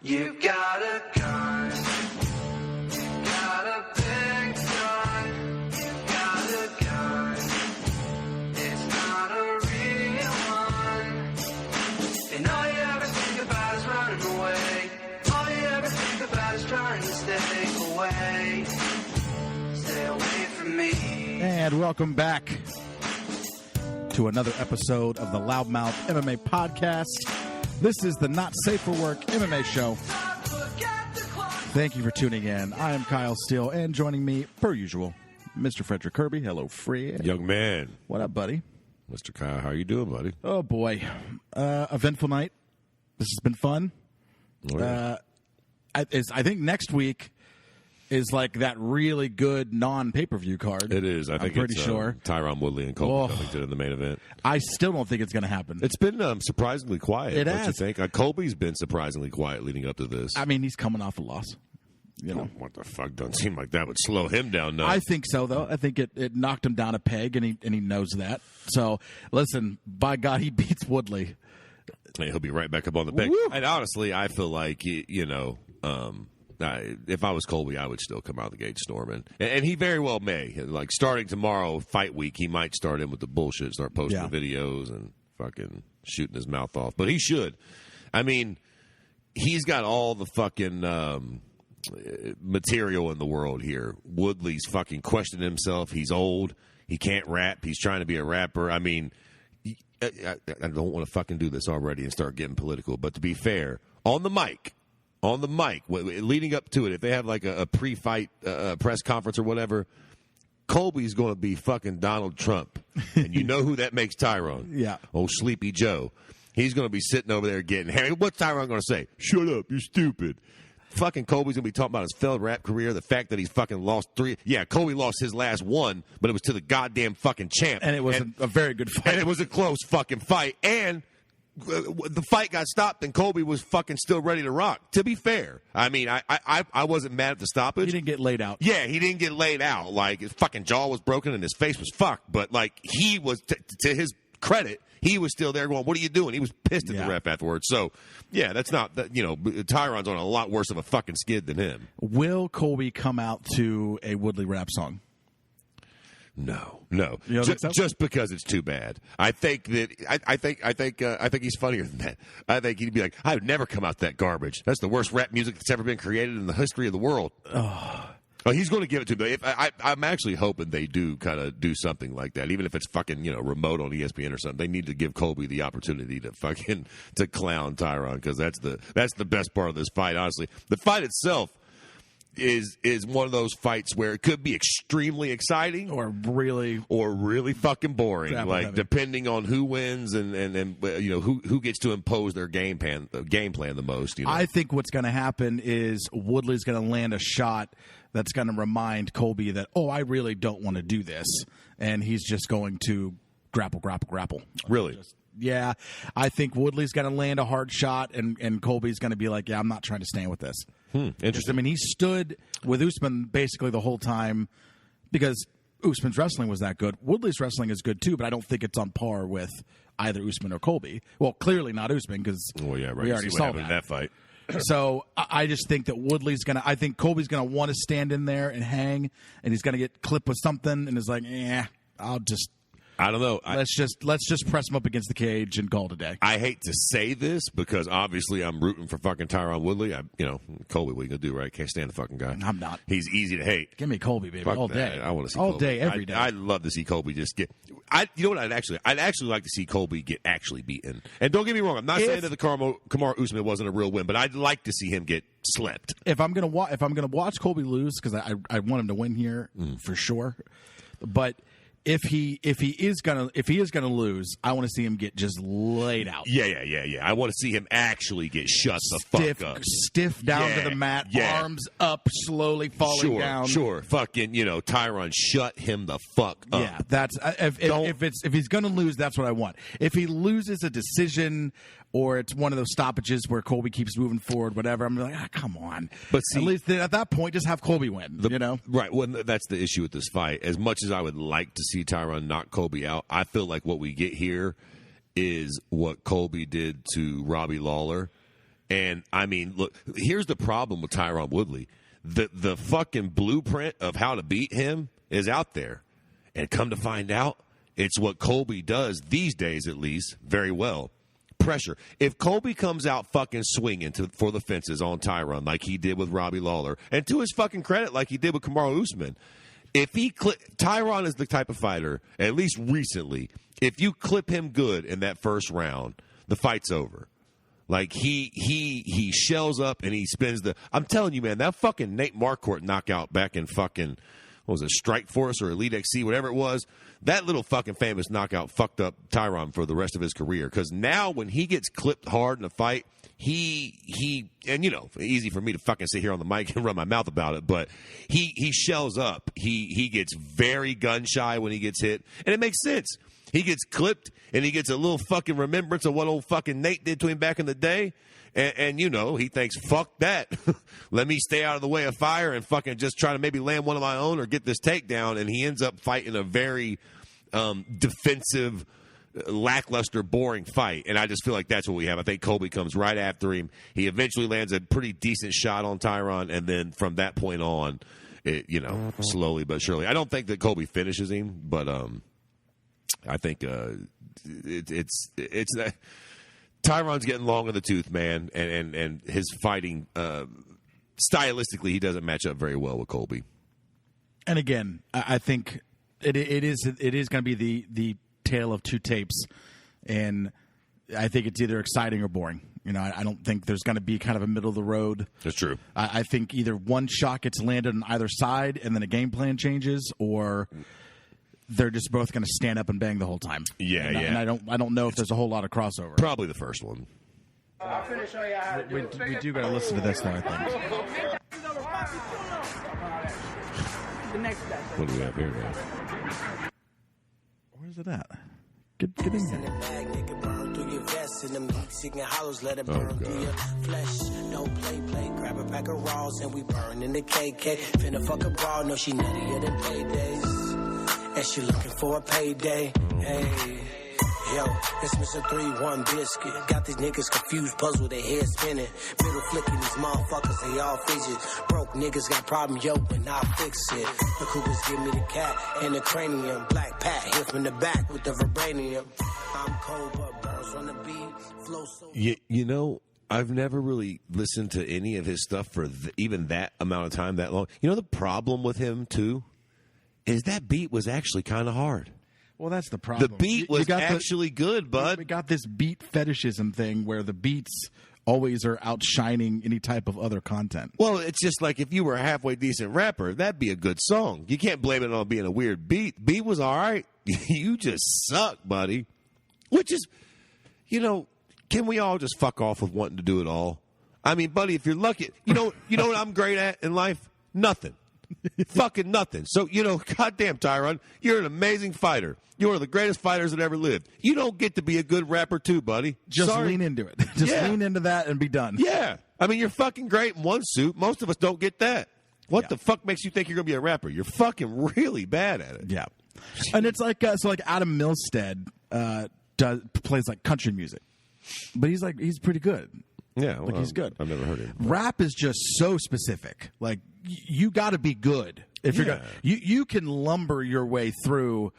You got a gun, you got a big gun, you got a gun, it's not a real one, and all you ever think about is running away, all you ever think about is trying to stay away from me. And welcome back to another episode of the LoudMouth MMA podcast. This is the Not Safe for Work MMA show. Thank you for tuning in. I am Kyle Steele, and joining me, per usual, Mr. Frederick Kirby. Hello, Fred. Young man. What up, buddy? Mr. Kyle, how you doing, buddy? Oh, boy. Eventful night. This has been fun. Oh, yeah. I think next week is like that really good non-pay-per-view card. It is. I'm pretty sure. Tyron Woodley and Colby Covington in the main event. I still don't think it's going to happen. It's been surprisingly quiet. It don't has. you think? Colby's been surprisingly quiet leading up to this. I mean, he's coming off a loss. You know. What the fuck? Doesn't seem like that would slow him down now. I think so, though. I think it knocked him down a peg, and he knows that. So, listen, by God, he beats Woodley. Hey, he'll be right back up on the peg. Woo! And honestly, I feel like, if I was Colby, I would still come out of the gate storming. And he very well may. Like, starting tomorrow, fight week, he might start in with the bullshit, start posting videos and fucking shooting his mouth off. But he should. I mean, he's got all the fucking material in the world here. Woodley's fucking questioning himself. He's old. He can't rap. He's trying to be a rapper. I mean, I don't want to fucking do this already and start getting political. But to be fair, on the mic, leading up to it, if they have like a pre-fight press conference or whatever, Colby's going to be fucking Donald Trump. And you know who that makes Tyrone. Yeah. Old Sleepy Joe. He's going to be sitting over there getting, hey, what's Tyrone going to say? Shut up, you're stupid. Fucking Colby's going to be talking about his failed rap career, the fact that he's fucking lost 3. Yeah, Colby lost his last one, but it was to the goddamn fucking champ. And it was a very good fight. And it was a close fucking fight. And the fight got stopped, and Colby was fucking still ready to rock. To be fair, I mean, I wasn't mad at the stoppage. He didn't get laid out. Yeah, he didn't get laid out. Like, his fucking jaw was broken and his face was fucked. But, like, he was, to his credit, he was still there going, what are you doing? He was pissed at the ref afterwards. So, yeah, that's not, Tyron's on a lot worse of a fucking skid than him. Will Colby come out to a Woodley rap song? No. Just because it's too bad. I think that I think he's funnier than that. I think he'd be like, I would never come out that garbage. That's the worst rap music that's ever been created in the history of the world. Oh, he's going to give it to me. I'm actually hoping they do kind of do something like that, even if it's fucking remote on ESPN or something. They need to give Colby the opportunity to fucking to clown Tyron, because that's the best part of this fight. Honestly, the fight itself is one of those fights where it could be extremely exciting or really fucking boring, like heavy. Depending on who wins and who gets to impose their game plan the most. I think what's going to happen is Woodley's going to land a shot that's going to remind Colby that, I really don't want to do this, and he's just going to grapple. Really? Yeah, I think Woodley's going to land a hard shot, and Colby's going to be like, I'm not trying to stand with this. Interesting. I mean, he stood with Usman basically the whole time because Usman's wrestling was that good. Woodley's wrestling is good too, but I don't think it's on par with either Usman or Colby. Well, clearly not Usman, because we already saw in that fight. So I just think that I think Colby's going to want to stand in there and hang, and he's going to get clipped with something, and is like, I don't know. Let's just press him up against the cage and call it a day. I hate to say this because obviously I'm rooting for fucking Tyron Woodley. Colby, what are you gonna do, right? Can't stand the fucking guy. I'm not. He's easy to hate. Give me Colby, baby, all day. I want to see all Colby. day, every day. I'd love to see Colby just get. You know what? I'd actually like to see Colby get actually beaten. And don't get me wrong, I'm not saying that the Kamaru Usman wasn't a real win, but I'd like to see him get slept. If I'm gonna watch Colby lose, because I want him to win here for sure, but. If he is gonna lose, I want to see him get just laid out. Yeah. I want to see him actually get shut the fuck up, stiff down to the mat, arms up, slowly falling down. Sure, fucking Tyron, shut him the fuck up. Yeah, that's if he's gonna lose, that's what I want. If he loses a decision or it's one of those stoppages where Colby keeps moving forward, whatever, I'm like, come on. But see, at least at that point, just have Colby win. Right? Well, that's the issue with this fight. As much as I would like to see Tyron knock Colby out, I feel like what we get here is what Colby did to Robbie Lawler And, I mean, look, here's the problem with Tyron Woodley. The fucking blueprint of how to beat him is out there. And come to find out, it's what Colby does these days, at least, very well. Pressure. If Colby comes out fucking swinging for the fences on Tyron like he did with Robbie Lawler, and to his fucking credit, like he did with Kamaru Usman, if Tyron is the type of fighter, at least recently, if you clip him good in that first round, the fight's over. Like, he shells up and he spins I'm telling you, man, that fucking Nate Marquardt knockout back in fucking, what was it, Strikeforce or Elite XC, whatever it was, that little fucking famous knockout fucked up Tyron for the rest of his career. Because now when he gets clipped hard in a fight, he and, you know, easy for me to fucking sit here on the mic and run my mouth about it, but he shells up. He gets very gun shy when he gets hit, and it makes sense. He gets clipped, and he gets a little fucking remembrance of what old fucking Nate did to him back in the day. And you know, he thinks, fuck that. Let me stay out of the way of fire and fucking just try to maybe land one of my own or get this takedown. And he ends up fighting a very defensive, lackluster, boring fight. And I just feel like that's what we have. I think Colby comes right after him. He eventually lands a pretty decent shot on Tyron. And then from that point on, slowly but surely. I don't think that Colby finishes him, but I think it's that Tyron's getting long in the tooth, man, and his fighting stylistically, he doesn't match up very well with Colby. And again, I think it is going to be the tale of two tapes, and I think it's either exciting or boring. You know, I don't think there's going to be kind of a middle of the road. That's true. I think either one shot gets landed on either side, and then a game plan changes, or they're just both going to stand up and bang the whole time. Yeah, and I don't know if there's a whole lot of crossover. Probably the first one. I'm finna show you how to do it. We do got to listen to this, though, I think. What do we have here now? Where's it at? Get in here. Grab a pack of raws and we burn in the KK. Finna fuck a bra, no she nuttier than paydays. And she looking for a payday. Hey, yo, it's Mr. 3-1 Biscuit. Got these niggas confused, puzzled, their head spinning. Middle flicking, these motherfuckers, they all fidget. Broke niggas got problem, yo, but I'll fix it. The Cougars give me the cat and the cranium. Black Pat hit from the back with the vibranium. I'm cold, but burns on the beat. Flow so. You know, I've never really listened to any of his stuff for even that amount of time, that long. You know, the problem with him, too, is that beat was actually kind of hard. Well, that's the problem. The beat was actually good, bud. We got this beat fetishism thing where the beats always are outshining any type of other content. Well, it's just like if you were a halfway decent rapper, that'd be a good song. You can't blame it on being a weird beat. Beat was all right. You just suck, buddy. Which is, you know, can we all just fuck off with wanting to do it all? I mean, buddy, if you're lucky, you know what I'm great at in life? Nothing. Fucking nothing. So, you know, goddamn, Tyron, you're an amazing fighter. You're one of the greatest fighters that ever lived. You don't get to be a good rapper, too, buddy. Just lean into it. Just lean into that and be done. Yeah. I mean, you're fucking great in one suit. Most of us don't get that. What the fuck makes you think you're going to be a rapper? You're fucking really bad at it. Yeah. And it's like, like Adam Milstead plays like country music. But he's pretty good. Yeah, well, he's good. I've never heard him. Rap is just so specific. Like, you got to be good. If you're gonna, you can lumber your way through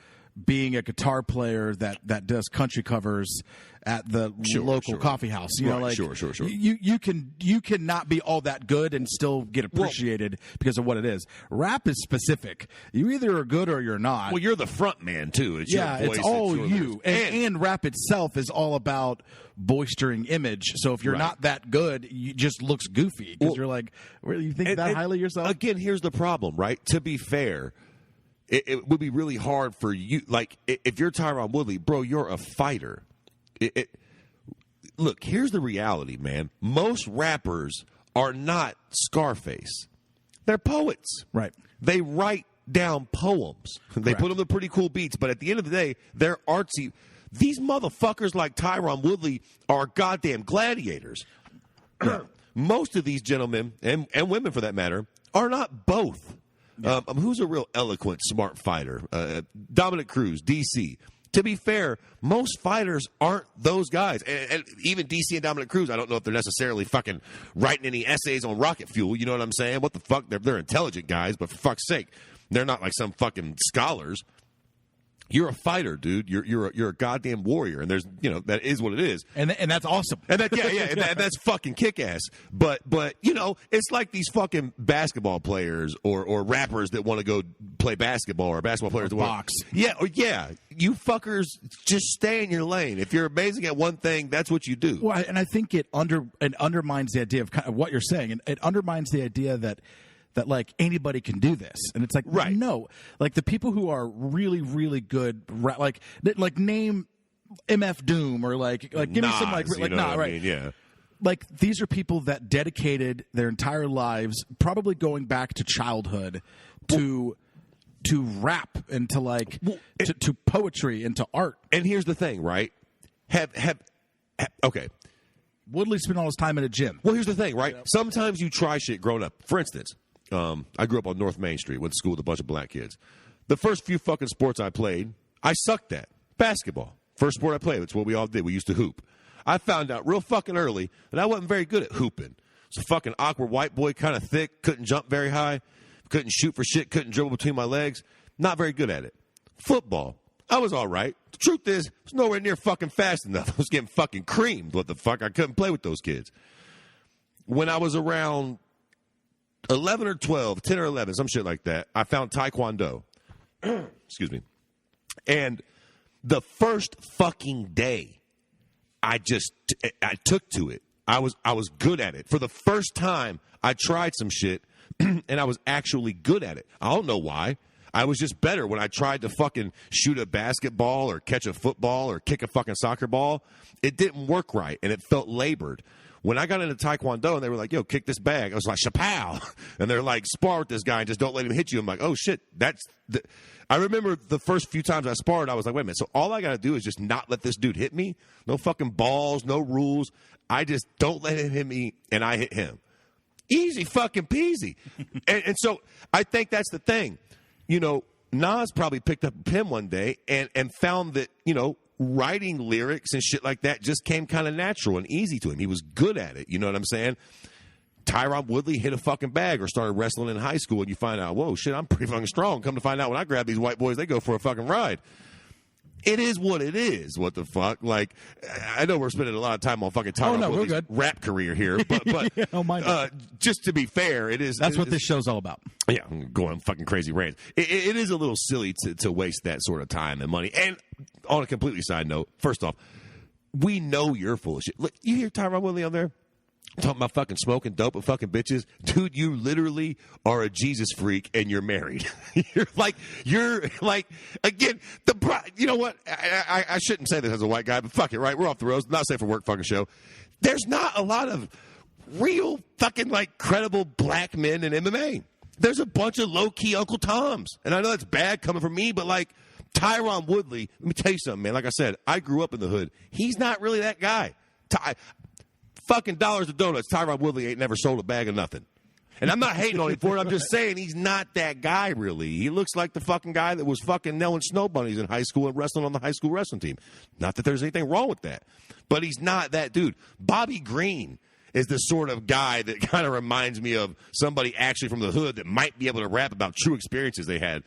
being a guitar player that does country covers at the local coffee house. You know, like sure. You can not be all that good and still get appreciated because of what it is. Rap is specific. You either are good or you're not. Well, you're the front man too. It's your voice, it's all you. And rap itself is all about boistering image. So if you're not that good, you just looks goofy because you're like, really, you think that highly of yourself? Again, here's the problem, right? To be fair, it would be really hard for you. Like, if you're Tyron Woodley, bro, you're a fighter. Look, here's the reality, man. Most rappers are not Scarface. They're poets. Right. They write down poems. They put them to pretty cool beats, but at the end of the day, they're artsy. These motherfuckers like Tyron Woodley are goddamn gladiators. Most of these gentlemen, and women for that matter, are not both. Yeah. Who's a real eloquent, smart fighter? Dominic Cruz, DC. to be fair, most fighters aren't those guys. And even DC and Dominic Cruz, I don't know if they're necessarily fucking writing any essays on rocket fuel. You know what I'm saying? What the fuck? They're intelligent guys, but for fuck's sake, they're not like some fucking scholars. You're a fighter, dude. You're a goddamn warrior, and there's that is what it is, and that's awesome. And that and that's fucking kick ass. But it's like these fucking basketball players or rappers that want to go play basketball, or basketball players that box. Yeah. You fuckers just stay in your lane. If you're amazing at one thing, that's what you do. Well, and I think it undermines the idea of kind of what you're saying, and it undermines the idea that like anybody can do this, and it's like right. No, like the people who are really really good, like name MF Doom or like give Nas, me some like nah, right? I mean, yeah. Like these are people that dedicated their entire lives, probably going back to childhood, to rap and to like to poetry and to art. And here's the thing, right? Okay. Woodley spent all his time in a gym. Well, here's the thing, right? Sometimes you try shit growing up. For instance, I grew up on North Main Street, went to school with a bunch of black kids. The first few fucking sports I played, I sucked at. Basketball. First sport I played, that's what we all did. We used to hoop. I found out real fucking early that I wasn't very good at hooping. It's a fucking awkward white boy, kind of thick, couldn't jump very high, couldn't shoot for shit, couldn't dribble between my legs. Not very good at it. Football. I was all right. The truth is, I was nowhere near fucking fast enough. I was getting fucking creamed. What the fuck? I couldn't play with those kids. When I was around 11 or 12, 10 or 11, some shit like that, I found Taekwondo. Excuse me. And the first fucking day, I took to it. I was good at it. For the first time, I tried some shit, and I was actually good at it. I don't know why. I was just better when I tried to fucking shoot a basketball or catch a football or kick a fucking soccer ball. It didn't work right, and it felt labored. When I got into Taekwondo and they were like, yo, kick this bag, I was like, chapow. And they're like, spar with this guy and just don't let him hit you. I'm like, oh, shit. I remember the first few times I sparred, I was like, wait a minute. So all I got to do is just not let this dude hit me? No fucking balls, no rules. I just don't let him hit me, and I hit him. Easy fucking peasy. and so I think that's the thing. Nas probably picked up a pen one day and found that, writing lyrics and shit like that just came kind of natural and easy to him. He was good at it. You know what I'm saying? Tyron Woodley hit a fucking bag or started wrestling in high school, and you find out, whoa, shit, I'm pretty fucking strong. Come to find out when I grab these white boys, they go for a fucking ride. It is what it is. What the fuck? Like, I know we're spending a lot of time on fucking Tyron Woodley's rap career here, but yeah, just to be fair, it is. That's what this show's all about. Yeah, I'm going on fucking crazy rants. It is a little silly to waste that sort of time and money. And on a completely side note, first off, we know you're full of shit. Look, you hear Tyron Woodley on there talking about fucking smoking dope with fucking bitches? Dude, you literally are a Jesus freak and you're married. you're like, again, you know what? I shouldn't say this as a white guy, but fuck it, right? We're off the road. Not safe for work fucking show. There's not a lot of real fucking credible black men in MMA. There's a bunch of low-key Uncle Toms. And I know that's bad coming from me, but Tyron Woodley, let me tell you something, man. Like I said, I grew up in the hood. He's not really that guy. Fucking dollars to donuts. Tyron Woodley ain't never sold a bag of nothing. And I'm not hating on him for it. I'm just saying he's not that guy, really. He looks like the fucking guy that was fucking nailing snow bunnies in high school and wrestling on the high school wrestling team. Not that there's anything wrong with that. But he's not that dude. Bobby Green is the sort of guy that kind of reminds me of somebody actually from the hood that might be able to rap about true experiences they had.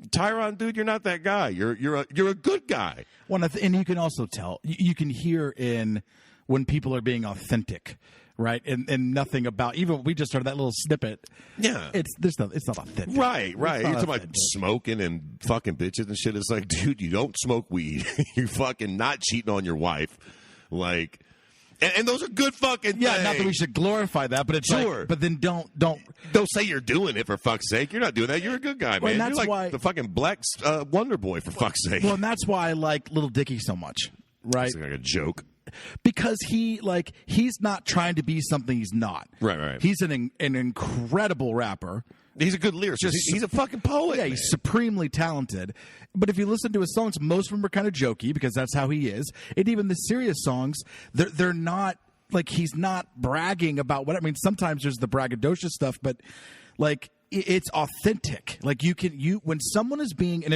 Tyron, dude, you're not that guy. You're a good guy. Well, and you can also tell. You can hear in when people are being authentic, right? And nothing about, even we just heard that little snippet. Yeah. It's not authentic. Right. You're talking about smoking and fucking bitches and shit. It's like, dude, you don't smoke weed. You're fucking not cheating on your wife. And those are good fucking things. Yeah, not that we should glorify that, but it's sure. But then don't say you're doing it for fuck's sake. You're not doing that. You're a good guy, man. And that's you're why the fucking Black Wonder Boy for fuck's sake. Well, and that's why I like Little Dicky so much, right? It's like a joke. Because he's not trying to be something he's not. Right. He's an incredible rapper. He's a good lyricist. He's a fucking poet. Yeah, he's supremely talented. But if you listen to his songs, most of them are kind of jokey because that's how he is. And even the serious songs, they're not he's not bragging about what I mean. Sometimes there's the braggadocious stuff, but it's authentic. When someone is being, and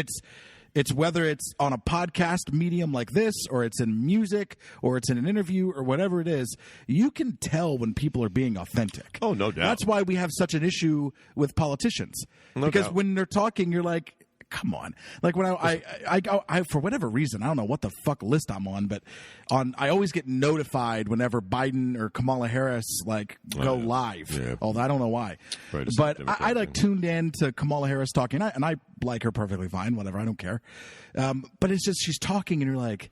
It's whether it's on a podcast medium like this, or it's in music, or it's in an interview, or whatever it is, you can tell when people are being authentic. Oh, no doubt. That's why we have such an issue with politicians. Because when they're talking, you're like, come on. Like when I for whatever reason, I don't know what the fuck list I'm on, but I always get notified whenever Biden or Kamala Harris go live. Yeah. Although I don't know why. Right, but I tuned in to Kamala Harris talking, and I like her perfectly fine, whatever, I don't care. But it's just she's talking and you're like,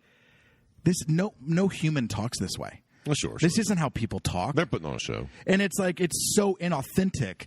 no human talks this way. Well, sure. This isn't how people talk. They're putting on a show. And it's like, it's so inauthentic.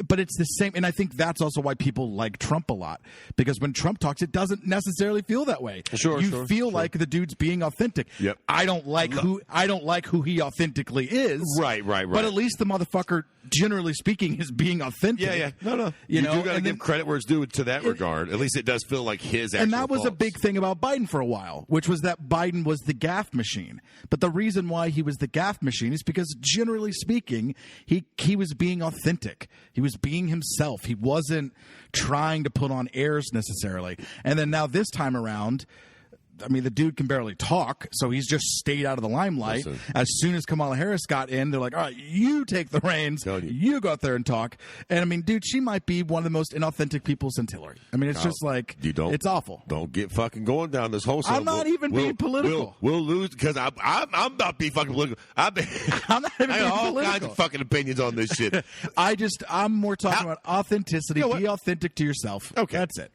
But it's the same, and I think that's also why people like Trump a lot, because when Trump talks, it doesn't necessarily feel that way. You feel like the dude's being authentic. Yep. I don't like who he authentically is. Right. But at least the motherfucker, generally speaking, is being authentic. Yeah. No. You do got to give credit where it's due to that regard. At least it does feel like his actual And that was faults. a big thing about Biden for a while, which was that Biden was the gaffe machine. But the reason why he was the gaffe machine is because, generally speaking, he was being authentic. He was being himself. He wasn't trying to put on airs necessarily. And then now this time around, I mean, the dude can barely talk, so he's just stayed out of the limelight. Listen. As soon as Kamala Harris got in, they're like, all right, you take the reins. You go out there and talk. And, I mean, dude, she might be one of the most inauthentic people since Hillary. I mean, it's just like, it's awful. Don't get fucking going down this whole I'm not even being political. We'll lose because I'm about being fucking political. I'm not even I being got all political. kinds of fucking opinions on this shit. I'm more talking about authenticity. Be authentic to yourself. Okay. That's it.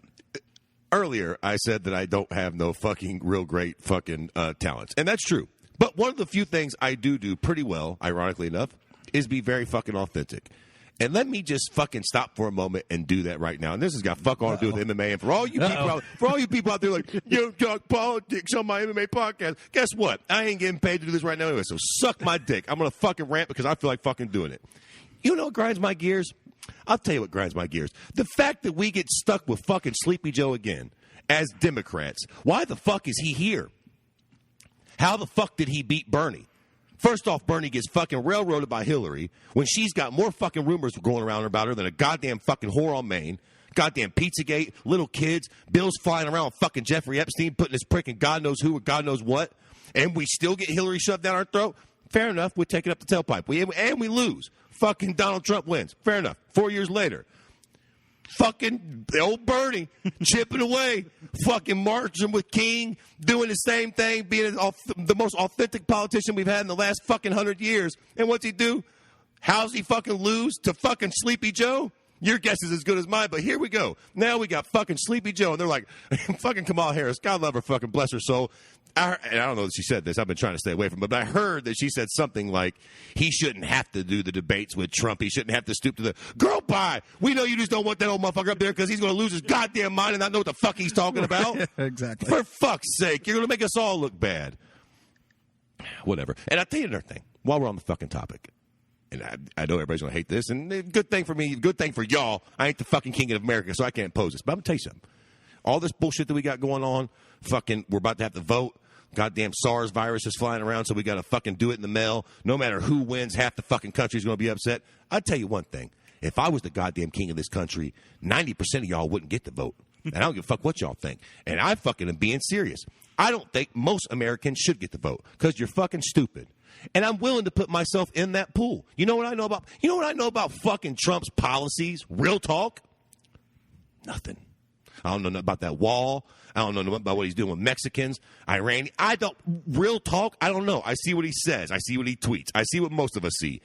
Earlier, I said that I don't have no fucking real great fucking talents. And that's true. But one of the few things I do pretty well, ironically enough, is be very fucking authentic. And let me just fucking stop for a moment and do that right now. And this has got fuck all to do with MMA. And for all you people out there like, you talk politics on my MMA podcast, guess what? I ain't getting paid to do this right now anyway. So suck my dick. I'm going to fucking rant because I feel like fucking doing it. You know what grinds my gears? I'll tell you what grinds my gears. The fact that we get stuck with fucking Sleepy Joe again as Democrats. Why the fuck is he here? How the fuck did he beat Bernie? First off, Bernie gets fucking railroaded by Hillary when she's got more fucking rumors going around about her than a goddamn fucking whore on Maine. Goddamn Pizzagate, little kids, bills flying around with fucking Jeffrey Epstein putting his prick in God knows who or God knows what. And we still get Hillary shoved down our throat. Fair enough, we take it up the tailpipe. We lose. Fucking Donald Trump wins. Fair enough. 4 years later. Fucking old Bernie chipping away. Fucking marching with King. Doing the same thing. Being the most authentic politician we've had in the last fucking 100 years. And what's he do? How's he fucking lose to fucking Sleepy Joe? Your guess is as good as mine, but here we go. Now we got fucking Sleepy Joe, and they're like, fucking Kamala Harris, God love her, fucking bless her soul. And I don't know that she said this. I've been trying to stay away from it, but I heard that she said something like, he shouldn't have to do the debates with Trump. He shouldn't have to stoop to the girl pie. We know you just don't want that old motherfucker up there because he's going to lose his goddamn mind and not know what the fuck he's talking about. Exactly. For fuck's sake, you're going to make us all look bad. Whatever. And I'll tell you another thing while we're on the fucking topic. And I know everybody's going to hate this, and good thing for me, good thing for y'all. I ain't the fucking king of America, so I can't pose this. But I'm going to tell you something. All this bullshit that we got going on, fucking, we're about to have to vote. Goddamn SARS virus is flying around, so we got to fucking do it in the mail. No matter who wins, half the fucking country's going to be upset. I'll tell you one thing. If I was the goddamn king of this country, 90% of y'all wouldn't get the vote. And I don't give a fuck what y'all think. And I fucking am being serious. I don't think most Americans should get the vote because you're fucking stupid. And I'm willing to put myself in that pool. You know what I know about? You know what I know about fucking Trump's policies? Real talk? Nothing. I don't know nothing about that wall. I don't know nothing about what he's doing with Mexicans, Iran. Real talk, I don't know. I see what he says. I see what he tweets. I see what most of us see.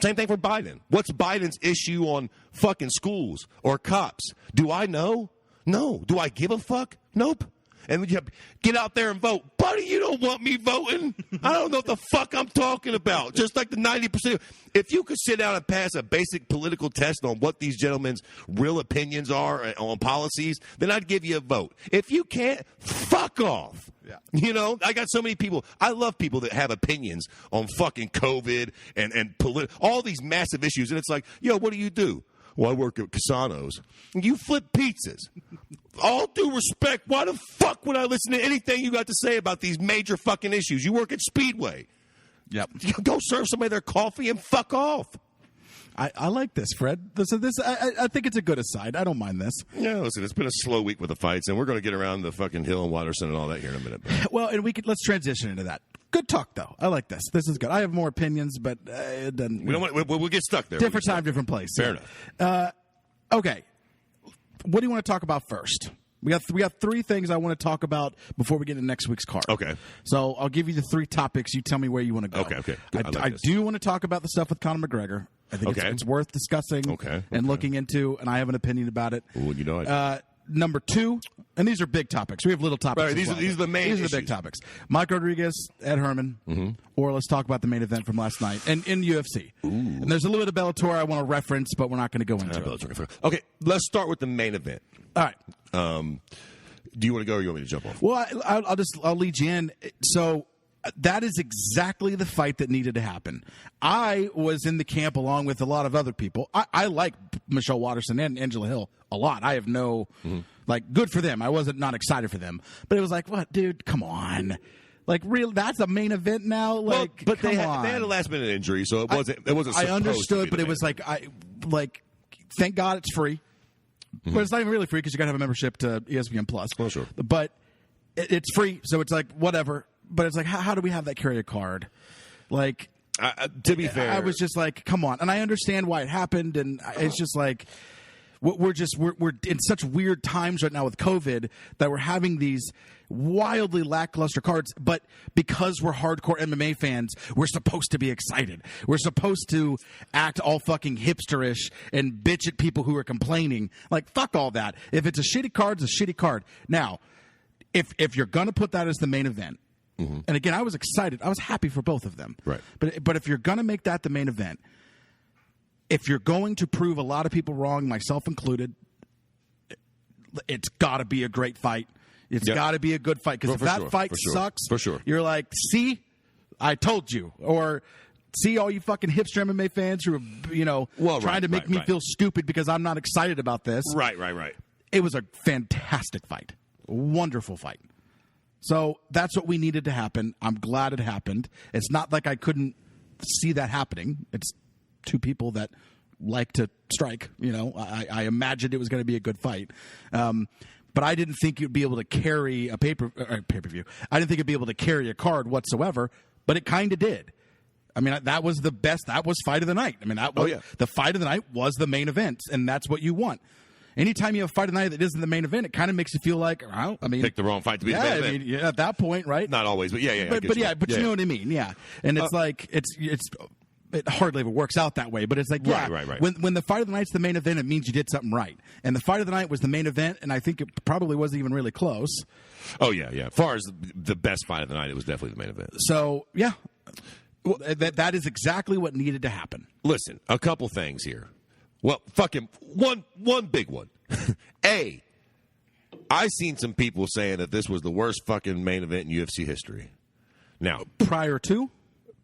Same thing for Biden. What's Biden's issue on fucking schools or cops? Do I know? No. Do I give a fuck? Nope. And you get out there and vote. Buddy, you don't want me voting. I don't know what the fuck I'm talking about. Just like the 90%. If you could sit down and pass a basic political test on what these gentlemen's real opinions are on policies, then I'd give you a vote. If you can't, fuck off. Yeah. You know, I got so many people. I love people that have opinions on fucking COVID and all these massive issues. And it's like, yo, what do you do? Well, I work at Casano's. You flip pizzas. All due respect, why the fuck would I listen to anything you got to say about these major fucking issues? You work at Speedway. Yep. Go serve somebody their coffee and fuck off. I like this, Fred. I think it's a good aside. I don't mind this. Yeah, listen, it's been a slow week with the fights, and we're going to get around the fucking Hill and Watterson and all that here in a minute. Well, and let's transition into that. Good talk, though. I like this. This is good. I have more opinions, but it doesn't. We'll get stuck there. Different time, different place. Fair enough. Okay. What do you want to talk about first? We got three things I want to talk about before we get into next week's card. Okay. So I'll give you the three topics. You tell me where you want to go. Okay. I do want to talk about the stuff with Conor McGregor. I think it's worth discussing and looking into, and I have an opinion about it. Well, you know it. Number two, and these are big topics. We have little topics. Right, these are the main These are the big topics. Mike Rodriguez, Ed Herman, or let's talk about the main event from last night and in UFC. Ooh. And there's a little bit of Bellator I want to reference, but we're not going to go into it. Okay, let's start with the main event. All right. Do you want to go or you want me to jump off? Well, I'll lead you in. So that is exactly the fight that needed to happen. I was in the camp along with a lot of other people. I like Michelle Watterson and Angela Hill a lot. I have no good for them. I wasn't not excited for them, but it was like, what, dude? Come on. Like, real? That's a main event now. Like, but come they on. had a last minute injury, so it wasn't. I understood, but it was like, thank God it's free. But it's not even really free because you got to have a membership to ESPN Plus. Well, sure. But it's free, so it's like whatever. But it's like, how do we have that carry a card? Like, to be fair, I was just like, come on. And I understand why it happened, and it's just like we're in such weird times right now with COVID that we're having these wildly lackluster cards, but because we're hardcore MMA fans, we're supposed to be excited. We're supposed to act all fucking hipsterish and bitch at people who are complaining. Like, fuck all that. If it's a shitty card, it's a shitty card. Now, if you're going to put that as the main event, and again, I was excited. I was happy for both of them. Right. But if you're going to make that the main event, if you're going to prove a lot of people wrong, myself included, it's got to be a great fight. It's got to be a good fight. Because if that fight sucks, you're like, see, I told you. Or see all you fucking hipster MMA fans who are, trying to make me feel stupid because I'm not excited about this. Right. It was a fantastic fight. Wonderful fight. So that's what we needed to happen. I'm glad it happened. It's not like I couldn't see that happening. It's two people that like to strike. I imagined it was going to be a good fight. But I didn't think you'd be able to carry a pay-per-view. I didn't think it'd be able to carry a card whatsoever, but it kind of did. I mean, that was the best. That was fight of the night. I mean, the fight of the night was the main event, and that's what you want. Anytime you have a fight of the night that isn't the main event, it kind of makes you feel like, pick the wrong fight to be the main event. I mean, at that point, right? Not always, but yeah. But you know what I mean, yeah. And it's like it hardly ever works out that way, but it's like, right. When the fight of the night's the main event, it means you did something right. And the fight of the night was the main event, and I think it probably wasn't even really close. Oh, yeah. As far as the best fight of the night, it was definitely the main event. So, yeah, that is exactly what needed to happen. Listen, a couple things here. Well, fucking one big one. I seen some people saying that this was the worst fucking main event in UFC history. Now, prior to?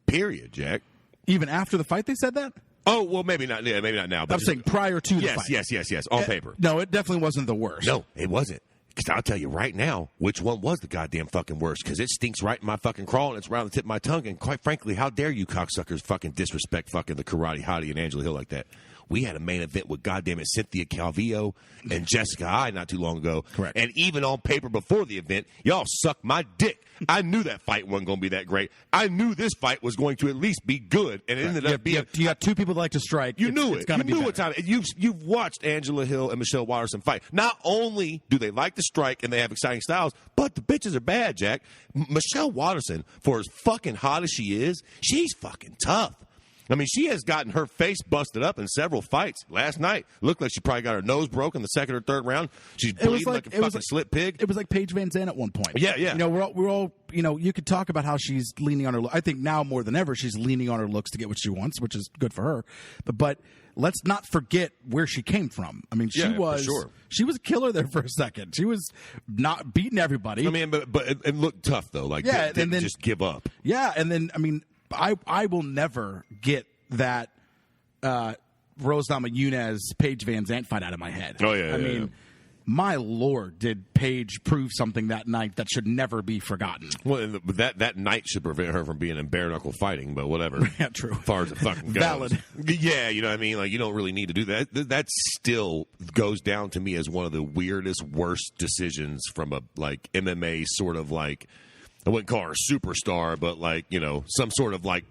Period, Jack. Even after the fight, they said that? Oh, well, maybe not. Yeah, maybe not now. But I'm saying prior to the fight. Yes. On paper. No, it definitely wasn't the worst. No, it wasn't. Because I'll tell you right now which one was the goddamn fucking worst. Because it stinks right in my fucking crawl and it's around the tip of my tongue. And quite frankly, how dare you cocksuckers fucking disrespect fucking the Karate Hottie and Angela Hill like that? We had a main event with goddamn it Cynthia Calvillo and Jessica Ai not too long ago. Correct. And even on paper before the event, y'all sucked my dick. I knew that fight wasn't going to be that great. I knew this fight was going to at least be good, and it ended up being. You got two people that like to strike. You knew it. You knew what time. You've watched Angela Hill and Michelle Watterson fight. Not only do they like to strike and they have exciting styles, but the bitches are bad, Jack. Michelle Watterson, for as fucking hot as she is, she's fucking tough. I mean, she has gotten her face busted up in several fights. Last night, looked like she probably got her nose broken the second or third round. She's bleeding like a fucking slit pig. It was like Paige Van Zandt at one point. Yeah. We're all you could talk about how she's leaning on her. I think now more than ever, she's leaning on her looks to get what she wants, which is good for her. But let's not forget where she came from. I mean, she was a killer there for a second. She was not beating everybody. I mean, but it looked tough though. Like, didn't just give up. Yeah, and then I mean. I will never get that Rose Namajunas Paige Van Zandt fight out of my head. Oh, yeah. I mean, my Lord, did Paige prove something that night that should never be forgotten. Well, and that night should prevent her from being in bare-knuckle fighting, but whatever. Yeah, true. As far as it fucking goes. Valid. Yeah, you know what I mean? Like, you don't really need to do that. That still goes down to me as one of the weirdest, worst decisions from a, like, MMA sort of, like, I wouldn't call her a superstar, but, like, you know, some sort of, like,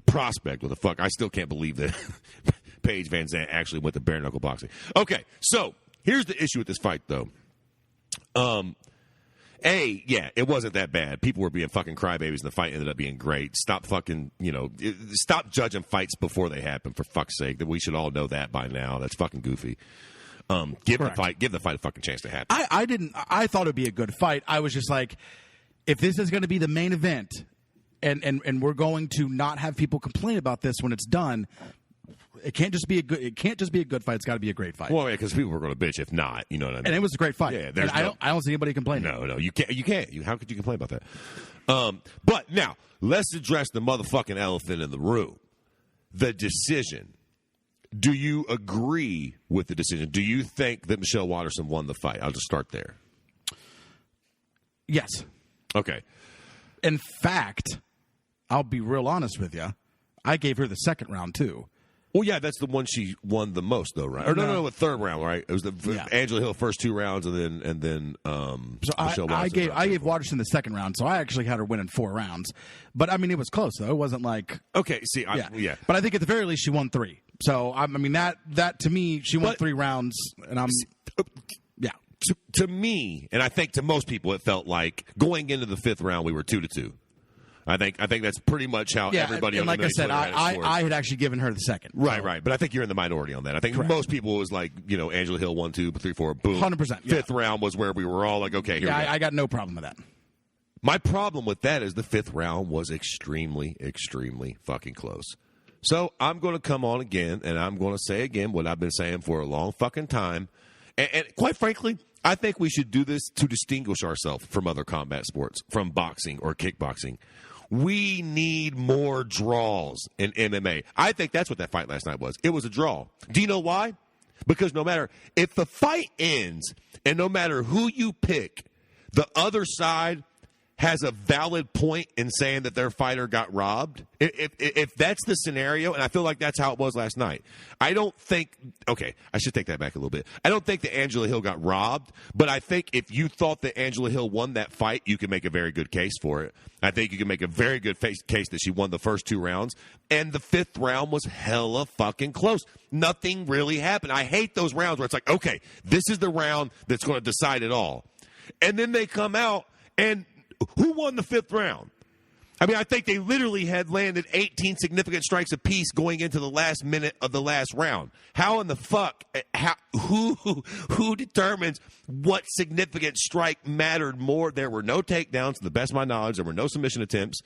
prospect. What the fuck? I still can't believe that Paige Van Zandt actually went to bare-knuckle boxing. Okay, so here's the issue with this fight, though. Yeah, it wasn't that bad. People were being fucking crybabies, and the fight ended up being great. Stop fucking, stop judging fights before they happen, for fuck's sake. That we should all know that by now. That's fucking goofy. Give the fight a fucking chance to happen. I thought it'd be a good fight. I was just like, if this is going to be the main event, and we're going to not have people complain about this when it's done. It can't just be a good fight. It's got to be a great fight. Well, yeah, because people were going to bitch if not. You know what I mean? And it was a great fight. Yeah, I don't see anybody complaining. No, you can't. How could you complain about that? But now let's address the motherfucking elephant in the room: the decision. Do you agree with the decision? Do you think that Michelle Waterson won the fight? I'll just start there. Yes. Okay. In fact, I'll be real honest with you. I gave her the second round too. Well, yeah, that's the one she won the most, though, right? Or no, the third round, right? It was Angela Hill first 2 rounds, and then Michelle Waterson. I gave Waterson the second round, so I actually had her winning 4 rounds. But I mean, it was close though. It wasn't like okay. See, yeah. But I think at the very least she won 3. So I mean that to me she won 3 rounds, and I'm yeah. To me, and I think to most people, it felt like going into the 5th round we were 2-2. I think that's pretty much how everybody. And like I said, I had actually given her the second. Right. But I think you're in the minority on that. I think most people was like, Angela Hill 1, 2, 3, 4, boom. 100%. 5th round was where we were all like, okay, here we go. I got no problem with that. My problem with that is the 5th round was extremely, extremely fucking close. So I'm going to come on again, and I'm going to say again what I've been saying for a long fucking time. And quite frankly, I think we should do this to distinguish ourselves from other combat sports, from boxing or kickboxing. We need more draws in MMA. I think that's what that fight last night was. It was a draw. Do you know why? Because no matter if the fight ends and no matter who you pick, the other side has a valid point in saying that their fighter got robbed. If that's the scenario, and I feel like that's how it was last night. I don't think, okay, I should take that back a little bit. I don't think that Angela Hill got robbed, but I think if you thought that Angela Hill won that fight, you can make a very good case for it. I think you can make a very good case that she won the first 2 rounds, and the 5th round was hella fucking close. Nothing really happened. I hate those rounds where it's like, okay, this is the round that's going to decide it all. And then they come out, and who won the 5th round? I mean, I think they literally had landed 18 significant strikes apiece going into the last minute of the last round. How in the fuck? Who determines what significant strike mattered more? There were no takedowns, to the best of my knowledge. There were no submission attempts.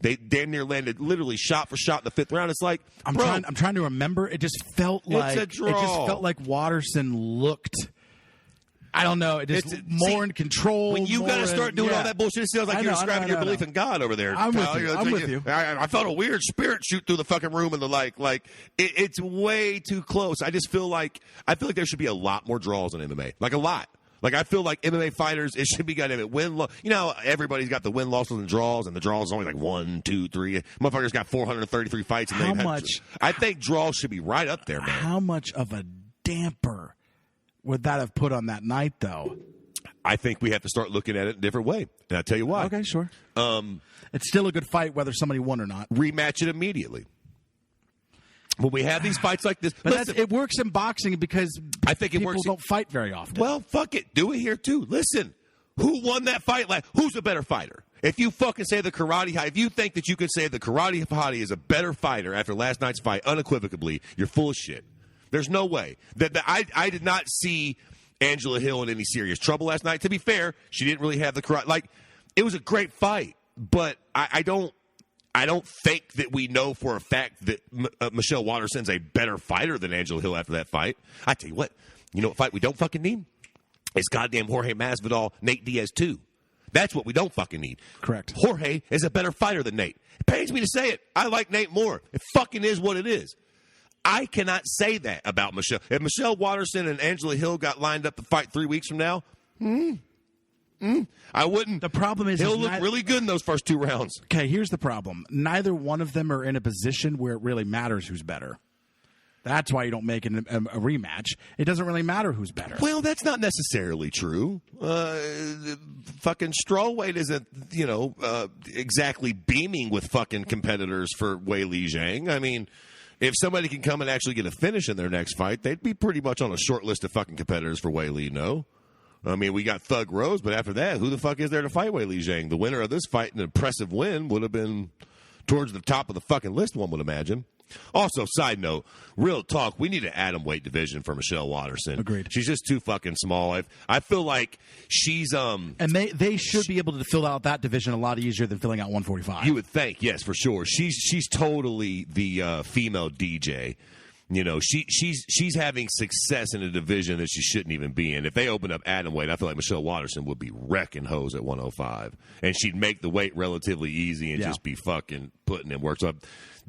They damn near landed literally shot for shot in the 5th round. It's like I'm trying to remember. It just felt like it's a draw. It just felt like Watterson looked. I don't know. It's more in control. When you got to start doing all that bullshit, it sounds like you're describing your belief in God over there. I'm with you. I felt a weird spirit shoot through the fucking room and the like. Like it's way too close. I feel like there should be a lot more draws in MMA. Like a lot. Like I feel like MMA fighters, it should be goddamn win. Everybody's got the win losses and draws, and the draws is only like 1, 2, 3. Motherfuckers got 433 fights. And how much? I think draws should be right up there, man. How much of a damper would that have put on that night, though? I think we have to start looking at it a different way. And I'll tell you why. Okay, sure. It's still a good fight whether somebody won or not. Rematch it immediately. When we have these fights like this. But it works in boxing because I think people don't fight very often. Well, fuck it. Do it here, too. Listen, who won that fight? Who's a better fighter? If you fucking say the Karate Hottie, if you think that you could say the Karate Hottie is a better fighter after last night's fight unequivocally, you're full of shit. There's no way. I did not see Angela Hill in any serious trouble last night. To be fair, she didn't really have the karate. It was a great fight, but I don't think that we know for a fact that Michelle Waterson's a better fighter than Angela Hill after that fight. I tell you what fight we don't fucking need? It's goddamn Jorge Masvidal, Nate Diaz 2. That's what we don't fucking need. Correct. Jorge is a better fighter than Nate. It pains me to say it. I like Nate more. It fucking is what it is. I cannot say that about Michelle. If Michelle Waterson and Angela Hill got lined up to fight 3 weeks from now, I wouldn't. The problem is Hill looked really good in those first 2 rounds. Okay, here's the problem. Neither one of them are in a position where it really matters who's better. That's why you don't make a rematch. It doesn't really matter who's better. Well, that's not necessarily true. Fucking strawweight isn't, exactly beaming with fucking competitors for Weili Zhang. I mean, if somebody can come and actually get a finish in their next fight, they'd be pretty much on a short list of fucking competitors for Weili, no? I mean, we got Thug Rose, but after that, who the fuck is there to fight Weili Zhang? The winner of this fight, an impressive win, would have been towards the top of the fucking list, one would imagine. Also, side note, real talk, we need an atom weight division for Michelle Waterson. Agreed. She's just too fucking small. I feel like she's and they should be able to fill out that division a lot easier than filling out 145. You would think, yes, for sure. She's totally the female DJ. She's having success in a division that she shouldn't even be in. If they open up atom weight, I feel like Michelle Waterson would be wrecking hoes at 105, and she'd make the weight relatively easy and just be fucking putting in work. So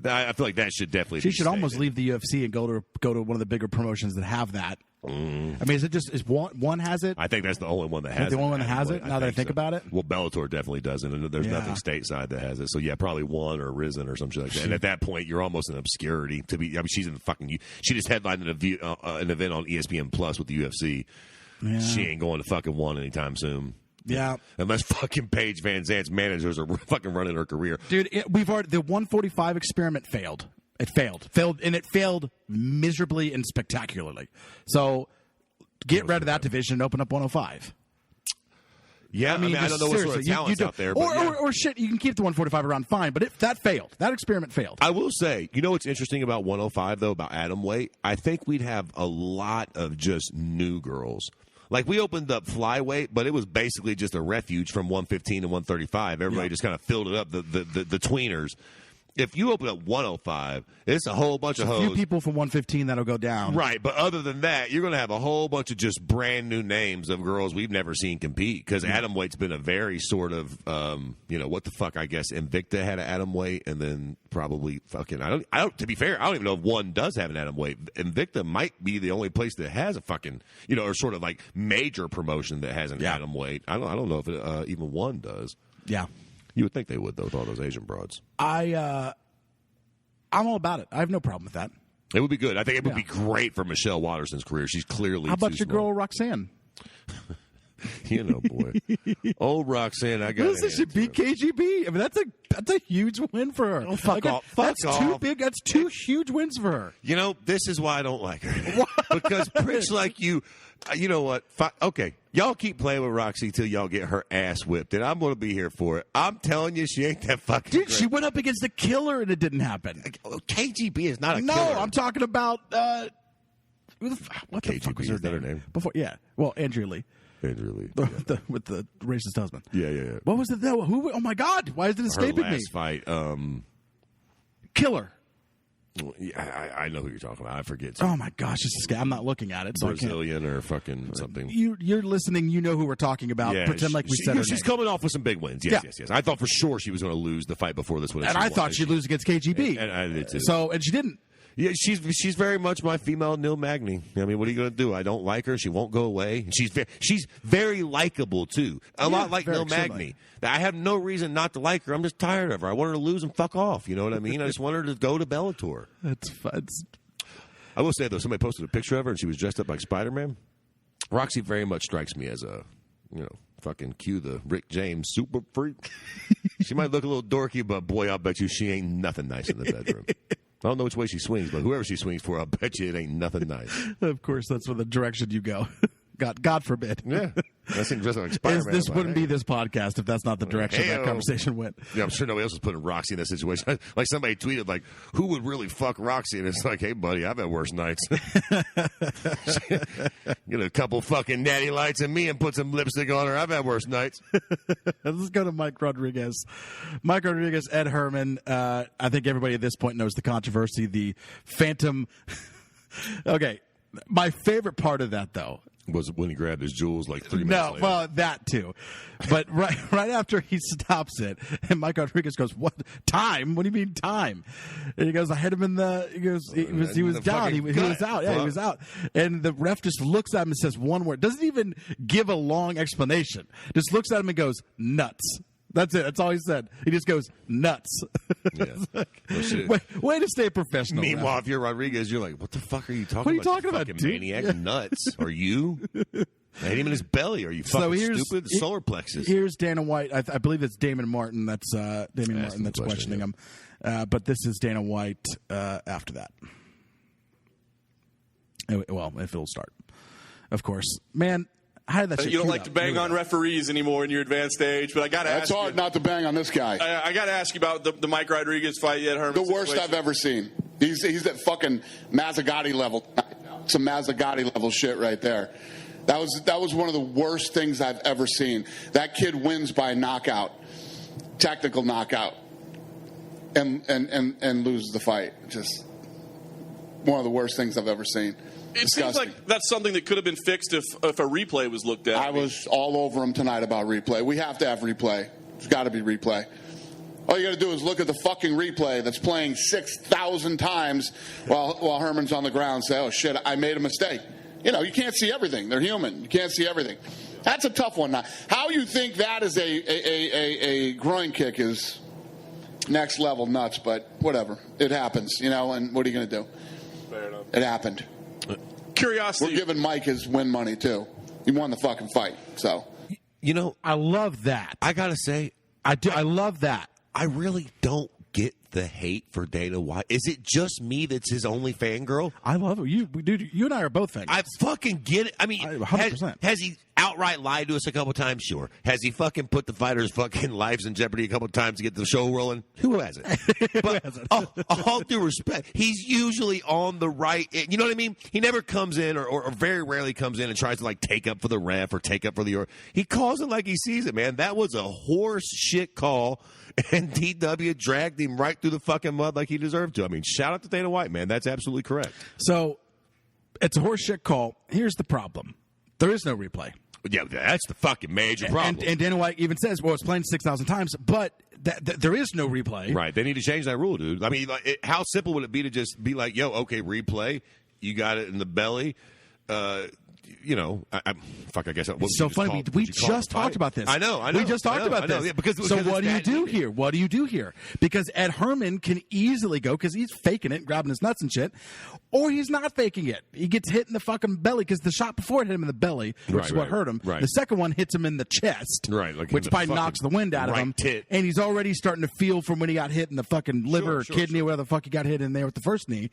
I feel like that should definitely. She be should stated. almost leave the UFC and go to one of the bigger promotions that have that. I mean, is one has it? I think that's the only one that has it. The only one that has it, now that I think about it? Well, Bellator definitely doesn't, and there's nothing stateside that has it. So, yeah, probably one or Risen or something like that. And at that point, you're almost in obscurity. She's in the fucking... She just headlined an event on ESPN Plus with the UFC. Yeah. She ain't going to fucking one anytime soon. Yeah. Unless fucking Paige Van Zant's managers are fucking running her career. Dude, the 145 experiment failed. It failed, and it failed miserably and spectacularly. So get rid of that division and open up 105. Yeah, I mean I don't know what sort of talent's out there. Or shit, you can keep the 145 around fine, but that failed. That experiment failed. I will say, what's interesting about 105, though, about atom weight? I think we'd have a lot of just new girls. Like, we opened up flyweight, but it was basically just a refuge from 115 to 135. Everybody just kind of filled it up, the tweeners. If you open up 105, it's a whole bunch of hoes. A few people from 115 that'll go down. Right, but other than that, you're going to have a whole bunch of just brand new names of girls we've never seen compete because atomweight's been a very sort of, what the fuck, I guess Invicta had an atomweight and then probably fucking, I don't, to be fair, I don't even know if one does have an atomweight. Invicta might be the only place that has a fucking, or sort of like major promotion that has an atomweight. I don't know if it, even one does. Yeah. You would think they would, though, with all those Asian broads. I'm all about it. I have no problem with that. It would be good. I think it would be great for Michelle Waterson's career. She's clearly How about too your small. girl, Roxanne? Boy. Old Roxanne, I got Listen, she beat KGB. I mean, that's a huge win for her. Oh, fuck off. That's too big. That's two huge wins for her. This is why I don't like her. Because pricks like you, you know what? Okay, y'all keep playing with Roxy till y'all get her ass whipped, and I'm going to be here for it. I'm telling you, she ain't that fucking Dude, great. she went up against a killer, and it didn't happen. KGB is not a no, killer. I'm talking about... what the KGB, fuck was her is that her name? name? Before, yeah. Well, Andrea Lee. Andrea Lee. With the racist husband. Yeah. What was it? Who? Oh, my God. Why is it escaping her me? last fight, Killer. Yeah, I know who you're talking about. I forget. Oh, my gosh. I'm not looking at it, so Brazilian or fucking something. You're listening. You know who we're talking about. Yeah, Pretend like we said her she's name. coming off with some big wins. Yes. I thought for sure she was going to lose the fight before this one. And I thought she'd lose against KGB. And I did too. And she didn't. Yeah, she's very much my female Neil Magny. I mean, what are you going to do? I don't like her. She won't go away. She's very likable too. A lot like Neil Magny. I have no reason not to like her. I'm just tired of her. I want her to lose and fuck off. You know what I mean? I just want her to go to Bellator. That's fun. I will say though, somebody posted a picture of her and she was dressed up like Spider-Man. Roxy very much strikes me as a, fucking cue the Rick James super freak. She might look a little dorky, but boy, I'll bet you she ain't nothing nice in the bedroom. I don't know which way she swings, but whoever she swings for, I'll bet you it ain't nothing nice. Of course, that's for the direction you go. God forbid. Yeah. That seems just like Spider-Man. This wouldn't be this podcast if that's not the direction that conversation went. Yeah, I'm sure nobody else is putting Roxy in that situation. Like somebody tweeted, like, who would really fuck Roxy? And it's like, hey, buddy, I've had worse nights. Get a couple fucking natty lights and me and put some lipstick on her. I've had worse nights. Let's go to Mike Rodriguez. Mike Rodriguez, Ed Herman. I think everybody at this point knows the controversy, the phantom. Okay. My favorite part of that, though, Was it when he grabbed his jewels like 3 minutes later? No, well, that too. But right after he stops it, and Mike Rodriguez goes, "What time? What do you mean time?" And he goes, "I had him in the." He goes, "He was down. He was out. Yeah, he was out." And the ref just looks at him and says one word. Doesn't even give a long explanation. Just looks at him and goes, "Nuts." That's it. That's all he said. He just goes, "Nuts." Yeah. Like, way to stay professional. Meanwhile, if you're Rodriguez, you're like, "What the fuck are you talking about? What are you talking about, fucking dude? maniac? Nuts? Are you?" I hit him in his belly. Are you fucking stupid? The solar plexus. Here's Dana White. I believe it's Damon Martin that's questioning him. But this is Dana White after that. Well, if it'll start. Of course. Man, how did that shit You don't like to bang on referees anymore in your advanced age, but I got to ask you. That's hard not to bang on this guy. I got to ask you about the Mike Rodriguez fight, Ed Herman. The worst I've ever seen. He's at fucking Mazzagatti level. Some Mazzagatti level shit right there. That was one of the worst things I've ever seen. That kid wins by knockout, technical knockout, and loses the fight. Just one of the worst things I've ever seen. It seems like that's something that could have been fixed if a replay was looked at. I was all over him tonight about replay. We have to have replay. There's got to be replay. All you got to do is look at the fucking replay that's playing 6,000 times while Herman's on the ground and say, "Oh shit, I made a mistake." You know, you can't see everything. They're human. You can't see everything. That's a tough one. Now, how you think that is a groin kick is next level nuts, but whatever. It happens, you know, and what are you going to do? Fair enough. It happened. Curiosity. We're giving Mike his win money, too. He won the fucking fight, so. You know, I love that. I got to say, I do. I love that. I really don't get the hate for Dana White. Is it just me that's his only fangirl? I love it. You and I are both fans. I fucking get it. I mean, 100%. Has he outright lied to us a couple times? Sure. Has he fucking put the fighters' fucking lives in jeopardy a couple times to get the show rolling? Who hasn't? But all due respect, he's usually on the right. You know what I mean? He never comes in or very rarely comes in and tries to like take up for the ref or take up for the. He calls it like he sees it, man. That was a horse shit call. And DW dragged him right through the fucking mud like he deserved to. I mean, shout out to Dana White, man. That's absolutely correct. So, it's a horseshit call. Here's the problem. There is no replay. Yeah, that's the fucking major problem. And Dana White even says, well, it's playing 6,000 times, but there is no replay. Right. They need to change that rule, dude. I mean, how simple would it be to just be like, yo, okay, replay. You got it in the belly. You know, I guess. It's so funny. We just talked about this. I know. We just talked about this. Yeah, because so what do you do here? What do you do here? Because Ed Herman can easily go, because he's faking it, grabbing his nuts and shit, or he's not faking it. He gets hit in the fucking belly, because the shot before it hit him in the belly, which is what hurt him. Right. The second one hits him in the chest, which probably knocks the wind out of him. Tit. And he's already starting to feel from when he got hit in the fucking liver or kidney or whatever the fuck he got hit in there with the first knee.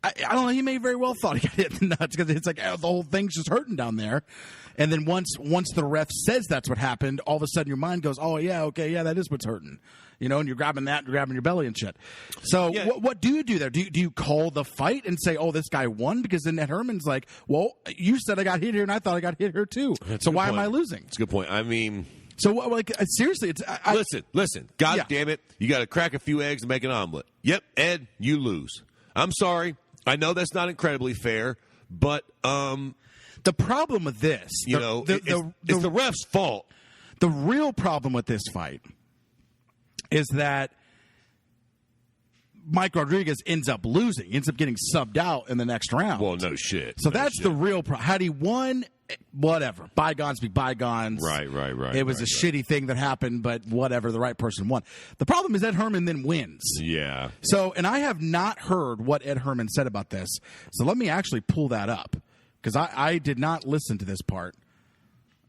I don't know. He may very well thought he got hit in the nuts, because it's like the whole thing's just hurting down there. And then once the ref says that's what happened, all of a sudden your mind goes, "Oh yeah, okay, yeah, that is what's hurting," you know. And you're grabbing that, and you're grabbing your belly and shit. So what do you do there? Do you call the fight and say, "Oh, this guy won"? Because then Ed Herman's like, "Well, you said I got hit here, and I thought I got hit here too. So why am I losing?" That's a good point. I mean. So, like, seriously, it's... Listen. God damn it. You got to crack a few eggs to make an omelet. Yep, Ed, you lose. I'm sorry. I know that's not incredibly fair, but... the problem with this... it's the ref's fault. The real problem with this fight is that Mike Rodriguez ends up losing. He ends up getting subbed out in the next round. Well, no shit. So that's the real problem. Had he won, whatever. Bygones be bygones. Right. It was a shitty thing that happened, but whatever. The right person won. The problem is Ed Herman then wins. Yeah. So, and I have not heard what Ed Herman said about this. So let me actually pull that up, because I did not listen to this part.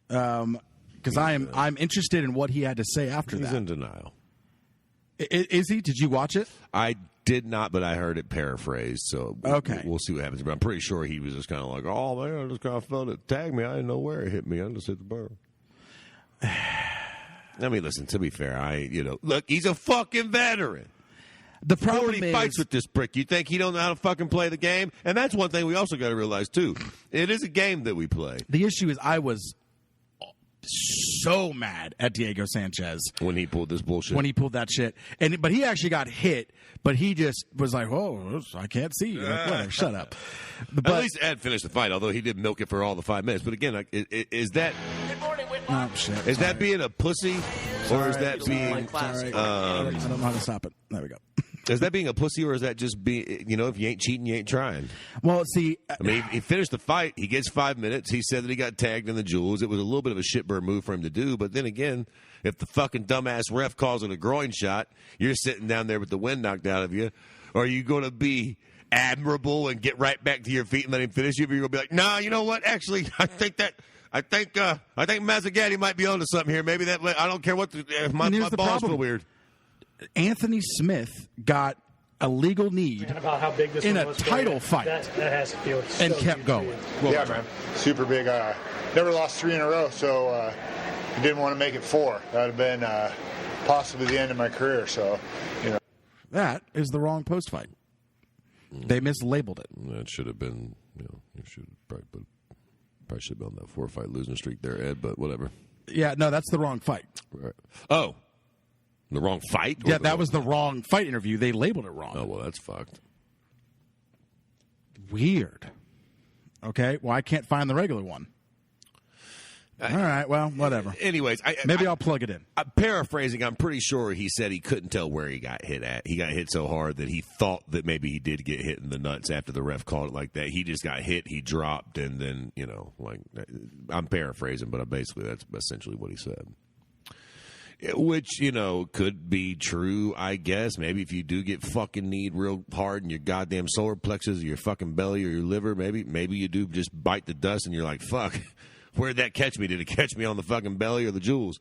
Because I'm interested in what he had to say after that. He's in denial. Is he? Did you watch it? I did not, but I heard it paraphrased, so we'll see what happens. But I'm pretty sure he was just kind of like, "Oh man, I just kind of felt it tag me. I didn't know where it hit me. I just hit the burn." I mean, listen. To be fair, look, he's a fucking veteran. The problem 40 fights with this prick. You think he don't know how to fucking play the game? And that's one thing we also got to realize too. It is a game that we play. The issue is I was so mad at Diego Sanchez when he pulled this bullshit. When he pulled that shit, but he actually got hit. But he just was like, "Oh, I can't see you." Like, whatever, shut up. But, at least Ed finished the fight, although he did milk it for all the 5 minutes. But again, like, is that? Oh, shit. Is that being a pussy, or is that being? I don't know how to stop it. There we go. Is that being a pussy, or is that just being, if you ain't cheating, you ain't trying? Well, see... I mean, he finished the fight. He gets 5 minutes. He said that he got tagged in the jewels. It was a little bit of a shitbird move for him to do. But then again, if the fucking dumbass ref calls it a groin shot, you're sitting down there with the wind knocked out of you. Are you going to be admirable and get right back to your feet and let him finish you? Or you're going to be like, nah, you know what? Actually, I think Mazzagatti might be onto something here. Maybe that... I don't care what... my balls feel weird. Anthony Smith got a legal knee about how big this in one a was title fight that has to feel so and kept going. Well, yeah, man. Super big. Never lost 3 in a row, so I didn't want to make it 4. That would have been possibly the end of my career. So, That is the wrong post fight. They mislabeled it. That should have been, you should probably should have been on that 4-fight losing streak there, Ed, but whatever. Yeah, no, that's the wrong fight. Right. Oh. The wrong fight? Yeah, that was the wrong fight interview. They labeled it wrong. Oh, well, that's fucked. Weird. Okay, well, I can't find the regular one. All right, well, whatever. Anyways, maybe I'll plug it in. Paraphrasing, I'm pretty sure he said he couldn't tell where he got hit at. He got hit so hard that he thought that maybe he did get hit in the nuts after the ref called it like that. He just got hit, he dropped, and then, I'm paraphrasing, but basically that's essentially what he said. Which, could be true, I guess. Maybe if you do get fucking kneed real hard in your goddamn solar plexus or your fucking belly or your liver, maybe you do just bite the dust and you're like, fuck, where'd that catch me? Did it catch me on the fucking belly or the jewels?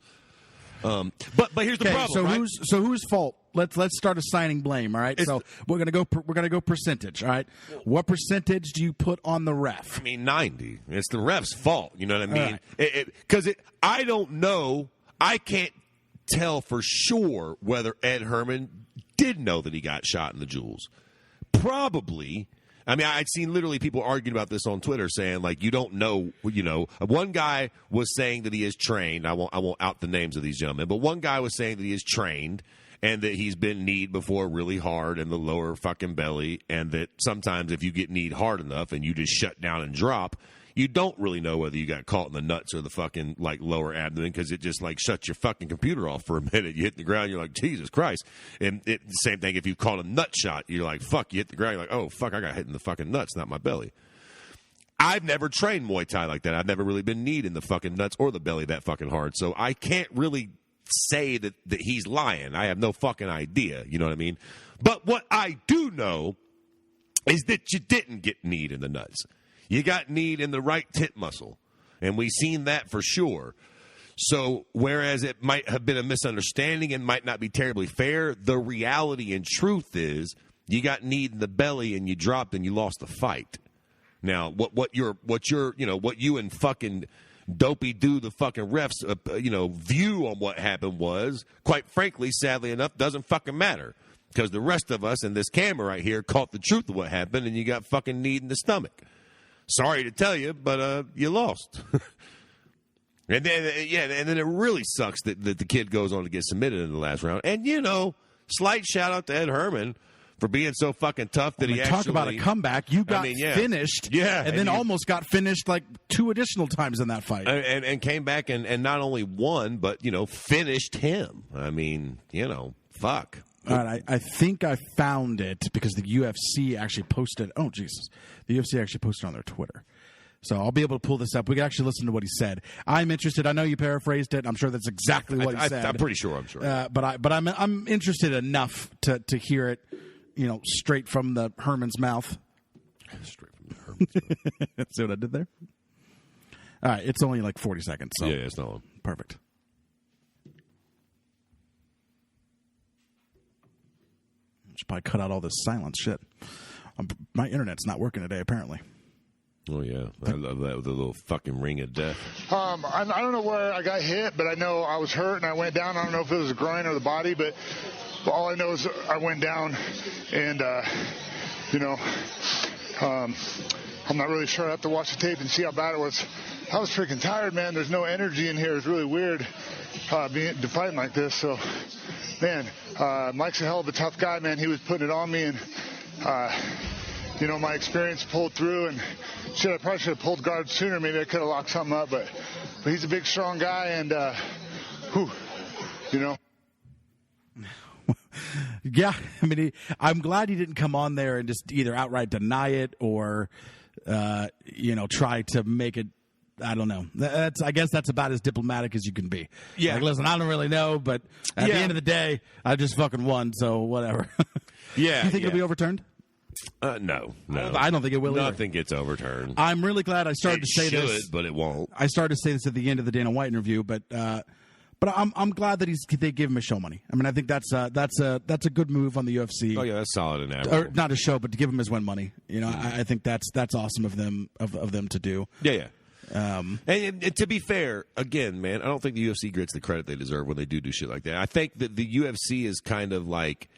But here's the problem, right? So whose fault? Let's start assigning blame, all right? So we're gonna go percentage, all right? What percentage do you put on the ref? I mean, 90. It's the ref's fault, you know what I mean? Because I don't know, I can't tell for sure whether Ed Herman did know that he got shot in the jewels. Probably. I mean, I'd seen literally people arguing about this on Twitter, saying like, you don't know. One guy was saying that he is trained. I won't out the names of these gentlemen, but one guy was saying that he is trained and that he's been kneed before really hard in the lower fucking belly, and that sometimes if you get kneed hard enough and you just shut down and drop, you don't really know whether you got caught in the nuts or the fucking lower abdomen, because it just shuts your fucking computer off for a minute. You hit the ground, you're like, Jesus Christ. And the same thing if you caught a nut shot, you're like, fuck. You hit the ground, you're like, oh fuck, I got hit in the fucking nuts, not my belly. I've never trained Muay Thai like that. I've never really been kneed in the fucking nuts or the belly that fucking hard, so I can't really say that he's lying. I have no fucking idea. You know what I mean? But what I do know is that you didn't get kneed in the nuts. You got kneed in the right tit muscle, and we've seen that for sure. So whereas it might have been a misunderstanding and might not be terribly fair, the reality and truth is you got kneed in the belly and you dropped and you lost the fight. Now, what you and fucking Dopey do the fucking refs, view on what happened was, quite frankly, sadly enough, doesn't fucking matter. Because the rest of us in this camera right here caught the truth of what happened, and you got fucking kneed in the stomach. Sorry to tell you, but you lost. And then it really sucks that the kid goes on to get submitted in the last round. And, slight shout-out to Ed Herman for being so fucking tough that he actually... Talk about a comeback. You got finished, and then almost got finished 2 additional times in that fight. And came back and not only won, but, finished him. I mean, fuck. All right, I think I found it because the UFC actually posted... Oh, Jesus. The UFC actually posted on their Twitter. So I'll be able to pull this up. We can actually listen to what he said. I'm interested. I know you paraphrased it. I'm sure that's exactly what he said. I'm pretty sure. I'm sure. But I'm interested enough to hear it, straight from the Herman's mouth. Straight from the Herman's mouth. See what I did there? All right, it's only 40 seconds. So yeah, it's not long. Perfect. Should probably cut out all this silence shit. My internet's not working today, apparently. Oh, yeah. I love that with the little fucking ring of death. I don't know where I got hit, but I know I was hurt and I went down. I don't know if it was the groin or the body, but all I know is I went down and, I'm not really sure. I have to watch the tape and see how bad it was. I was freaking tired, man. There's no energy in here. It's really weird fighting like this. So, man, Mike's a hell of a tough guy, man. He was putting it on me, and my experience pulled through. And I probably should have pulled guard sooner. Maybe I could have locked something up. But he's a big, strong guy, and Yeah, I mean, I'm glad he didn't come on there and just either outright deny it or, try to make it. I don't know. I guess that's about as diplomatic as you can be. Yeah. Like, listen, I don't really know, but at the end of the day, I just fucking won, so whatever. Yeah. You think it'll be overturned? No. I don't think it will. Nothing gets overturned. I'm really glad I started to say this. this, But it won't. I started to say this at the end of the Dana White interview, but I'm glad that they give him his show money. I mean, I think that's a good move on the UFC. Oh yeah, that's solid and admirable. Or not a show, but to give him his win money. I think that's awesome of them to do. Yeah. And to be fair, again, man, I don't think the UFC gets the credit they deserve when they do shit like that. I think that the UFC is kind of like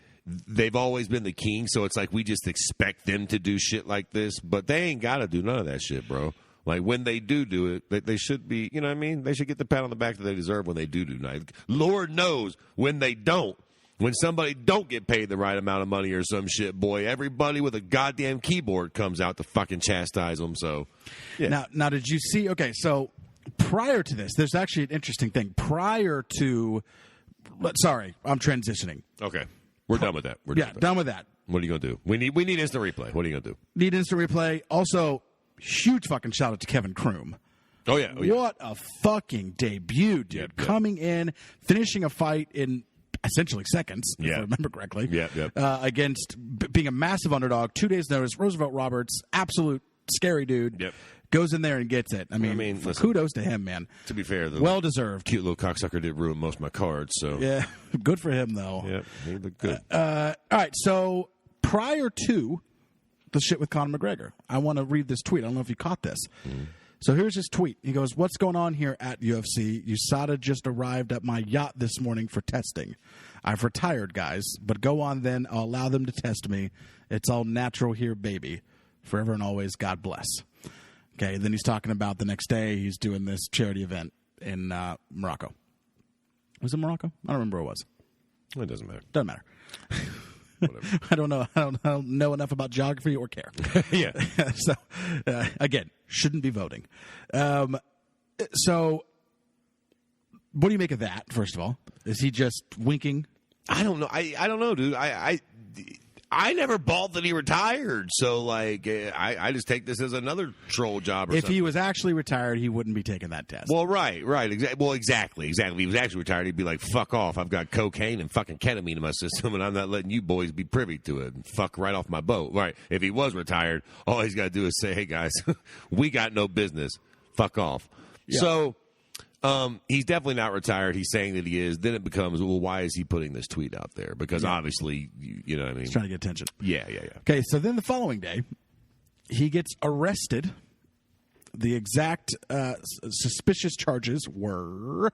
they've always been the king, so it's like we just expect them to do shit like this, but they ain't got to do none of that shit, bro. Like, when they do it, they should be, you know what I mean? They should get the pat on the back that they deserve when they do night. Lord knows when they don't. When somebody don't get paid the right amount of money or some shit, boy, everybody with a goddamn keyboard comes out to fucking chastise them. So, yeah. Now, did you see? Okay, so prior to this, there's actually an interesting thing. Prior to, sorry, I'm transitioning. Okay, we're done with that. Done with that. What are you gonna do? We need instant replay. What are you gonna do? Need instant replay. Also, huge fucking shout out to Kevin Kroom. Oh yeah. What a fucking debut, dude! Yep. Coming in, finishing a fight in essentially seconds, if I remember correctly. Against being a massive underdog, 2 days notice. Roosevelt Roberts, absolute scary dude. Yep. Goes in there and gets it. I mean listen, kudos to him, man. To be fair, well deserved. Cute little cocksucker did ruin most of my cards. So yeah, good for him though. Yeah, he looked good. All right, so prior to the shit with Conor McGregor, I want to read this tweet. I don't know if you caught this. So here's his tweet. He goes, "What's going on here at UFC? USADA just arrived at my yacht this morning for testing. I've retired, guys, but go on then. I'll allow them to test me. It's all natural here, baby. Forever and always, God bless." Okay, then he's talking about the next day he's doing this charity event in Morocco. Was it Morocco? I don't remember where it was. It doesn't matter. Doesn't matter. Whatever. I don't know. I don't know enough about geography or care. Yeah. So, again, shouldn't be voting. So, what do you make of that, first of all? Is he just winking? I don't know. I don't know, dude. I never bought that he retired, so like I just take this as another troll job. Or If something. he was actually retired, he wouldn't be taking that test. Well, right. Exactly. If he was actually retired, he'd be like, "Fuck off! I've got cocaine and fucking ketamine in my system, and I'm not letting you boys be privy to it. Fuck right off my boat." Right. If he was retired, all he's got to do is say, "Hey guys, we got no business. Fuck off." Yeah. So. He's definitely not retired. He's saying that he is. Then it becomes, well, why is he putting this tweet out there? Because obviously, you know what I mean? He's trying to get attention. Yeah. Okay, so then the following day, he gets arrested. The exact suspicious charges were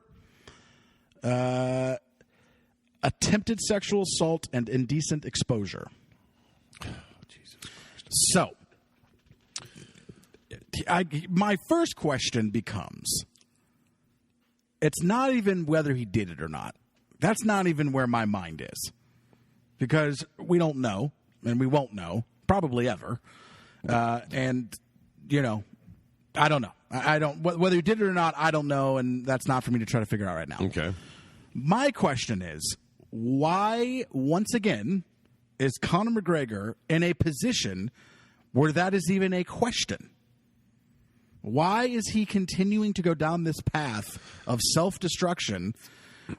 attempted sexual assault and indecent exposure. Oh, Jesus Christ. So, my first question becomes... It's not even whether he did it or not. That's not even where my mind is. Because we don't know, and we won't know, probably ever. And, I don't know. I don't, whether he did it or not, I don't know, and that's not for me to try to figure out right now. Okay. My question is, why, once again, is Conor McGregor in a position where that is even a question? Why is he continuing to go down this path of self-destruction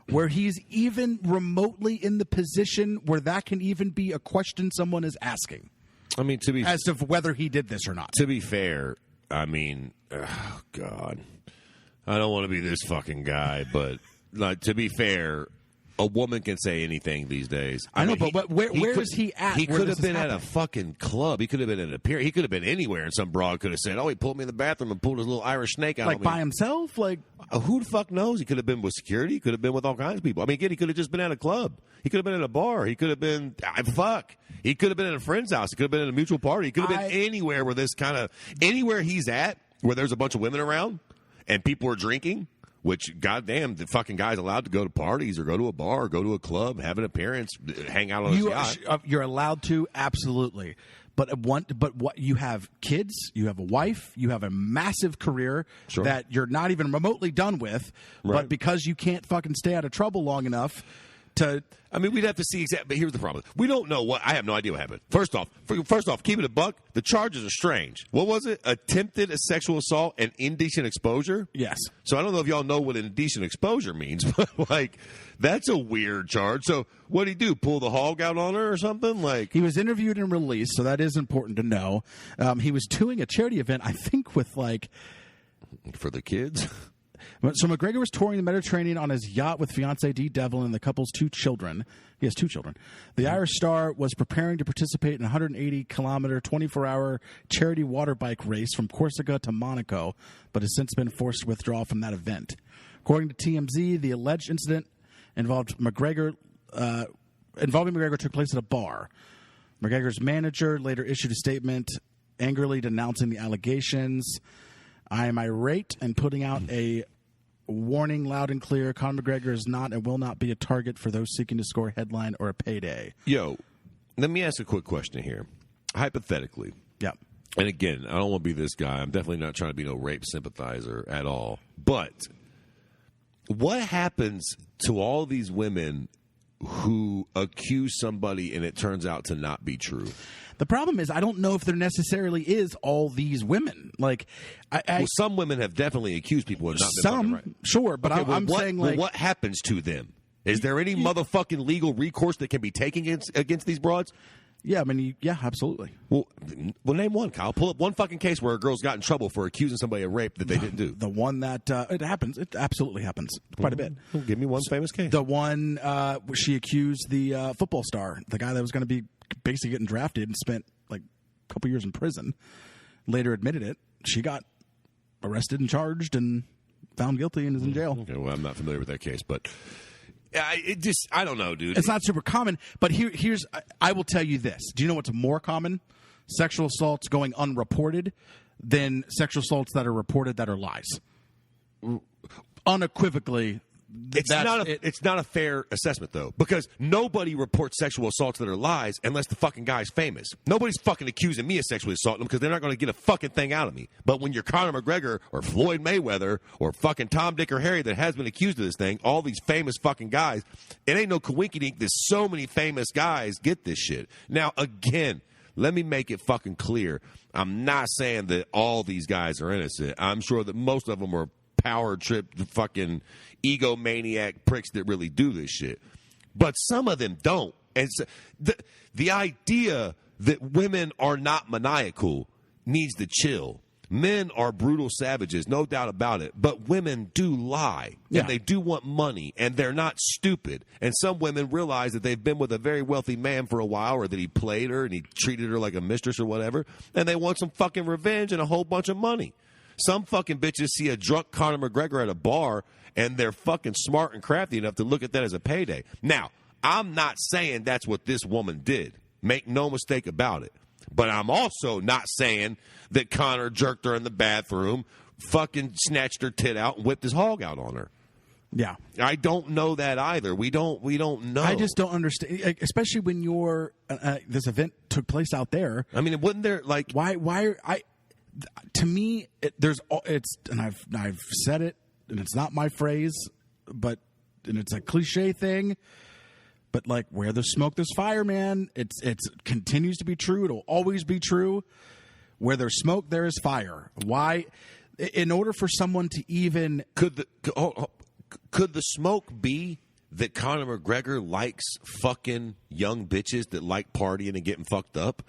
where he's even remotely in the position where that can even be a question someone is asking? I mean, as to whether he did this or not. To be fair, I mean, oh, God. I don't want to be this fucking guy, but like, to be fair, a woman can say anything these days. I know, but where is he at? He could have been happening? at a fucking club. He could have been at a pier. He could have been anywhere, and some broad could have said, "Oh, he pulled me in the bathroom and pulled his little Irish snake out." Like of me. by himself? Like who the fuck knows? He could have been with security. He could have been with all kinds of people. I mean, again, he could have just been at a club. He could have been at a bar. He could have been He could have been at a friend's house. He could have been at a mutual party. He could have been anywhere where anywhere he's at where there's a bunch of women around and people are drinking. Which, goddamn, the fucking guy's allowed to go to parties or go to a bar or go to a club, have an appearance, hang out on his yacht. You're allowed to, absolutely. But what you have kids, you have a wife, you have a massive career that you're not even remotely done with. Right. But because you can't fucking stay out of trouble long enough to... I mean, we'd have to see exactly. But here's the problem: we don't know what. I have no idea what happened. First off, keep it a buck. The charges are strange. What was it? Attempted sexual assault and indecent exposure. Yes. So I don't know if y'all know what indecent exposure means, but like that's a weird charge. So what did he do? Pull the hog out on her or something? Like he was interviewed and released, so that is important to know. He was doing a charity event, I think, with like for the kids. So McGregor was touring the Mediterranean on his yacht with fiancée Dee Devlin and the couple's 2 children. He has 2 children. The Irish star was preparing to participate in a 180-kilometer, 24-hour charity water bike race from Corsica to Monaco, but has since been forced to withdraw from that event. According to TMZ, the alleged incident involving McGregor took place at a bar. McGregor's manager later issued a statement angrily denouncing the allegations. I am irate and putting out a warning loud and clear. Conor McGregor is not and will not be a target for those seeking to score a headline or a payday. Yo, let me ask a quick question here. Hypothetically. Yeah. And again, I don't want to be this guy. I'm definitely not trying to be no rape sympathizer at all. But what happens to all these women who accuse somebody and it turns out to not be true? The problem is I don't know if there necessarily is all these women. Like, some women have definitely accused people and not been fucking right. Sure, but okay, I'm saying like, what happens to them? Is there any motherfucking legal recourse that can be taken against these broads? Yeah, I mean, yeah, absolutely. Well, name one, Kyle. Pull up one fucking case where a girl's got in trouble for accusing somebody of rape that they didn't do. The one that it happens. It absolutely happens quite a bit. Well, give me one famous case. The one where she accused the football star, the guy that was going to be basically getting drafted and spent like a couple years in prison, later admitted it. She got arrested and charged and found guilty and is in jail. Okay, well, I'm not familiar with that case, but I don't know, dude. It's not super common, but here's I will tell you this. Do you know what's more common? Sexual assaults going unreported than sexual assaults that are reported that are lies. Unequivocally, it's not a fair assessment, though, because nobody reports sexual assaults that are lies unless the fucking guy's famous. Nobody's fucking accusing me of sexually assaulting them because they're not going to get a fucking thing out of me. But when you're Conor McGregor or Floyd Mayweather or fucking Tom, Dick, or Harry that has been accused of this thing, all these famous fucking guys, it ain't no coinkydink that so many famous guys get this shit. Now, again, let me make it fucking clear. I'm not saying that all these guys are innocent. I'm sure that most of them are power trip fucking egomaniac pricks that really do this shit, but some of them don't. And so the idea that women are not maniacal needs to chill. Men are brutal savages, no doubt about it, but women do lie, and they do want money, and they're not stupid. And some women realize that they've been with a very wealthy man for a while, or that he played her and he treated her like a mistress or whatever, and they want some fucking revenge and a whole bunch of money. Some fucking bitches see a drunk Conor McGregor at a bar, and they're fucking smart and crafty enough to look at that as a payday. Now, I'm not saying that's what this woman did. Make no mistake about it. But I'm also not saying that Conor jerked her in the bathroom, fucking snatched her tit out, and whipped his hog out on her. Yeah. I don't know that either. We don't know. I just don't understand, especially when this event took place out there. I mean, wasn't there like to me, and I've said it, and it's not my phrase, and it's a cliche thing, but like where there's smoke, there's fire, man. It continues to be true. It'll always be true. Where there's smoke, there is fire. Why? In order for someone to even could the smoke be that Conor McGregor likes fucking young bitches that like partying and getting fucked up?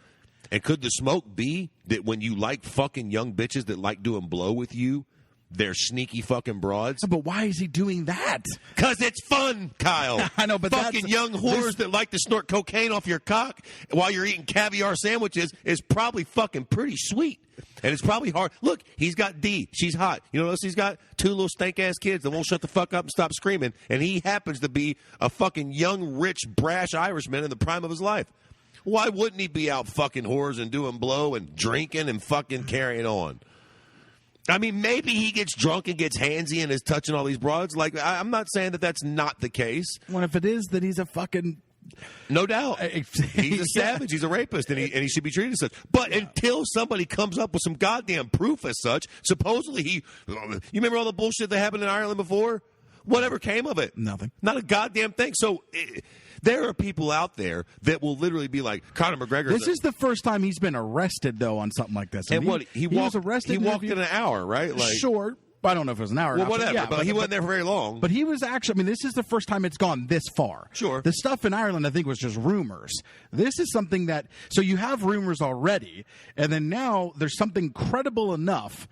And could the smoke be that when you like fucking young bitches that like doing blow with you, they're sneaky fucking broads. But why is he doing that? Because it's fun, Kyle. I know, but fucking young whores that like to snort cocaine off your cock while you're eating caviar sandwiches is probably fucking pretty sweet. And it's probably hard. Look, he's got D. She's hot. You know what else he's got? 2 little stank-ass kids that won't shut the fuck up and stop screaming. And he happens to be a fucking young, rich, brash Irishman in the prime of his life. Why wouldn't he be out fucking whores and doing blow and drinking and fucking carrying on? I mean, maybe he gets drunk and gets handsy and is touching all these broads. Like, I'm not saying that that's not the case. Well, if it is, then he's a fucking... No doubt. He's a savage. He's a rapist, and he should be treated as such. But until somebody comes up with some goddamn proof as such, supposedly he... You remember all the bullshit that happened in Ireland before? Whatever came of it? Nothing. Not a goddamn thing. So... there are people out there that will literally be like, Conor McGregor. This is the first time he's been arrested, though, on something like this. And he was arrested. He walked in an hour, right? Like, sure. I don't know if it was an hour. Well, or not, whatever. But he wasn't there for very long. But he was actually. I mean, this is the first time it's gone this far. Sure. The stuff in Ireland, I think, was just rumors. This is something that. So you have rumors already, and then now there's something credible enough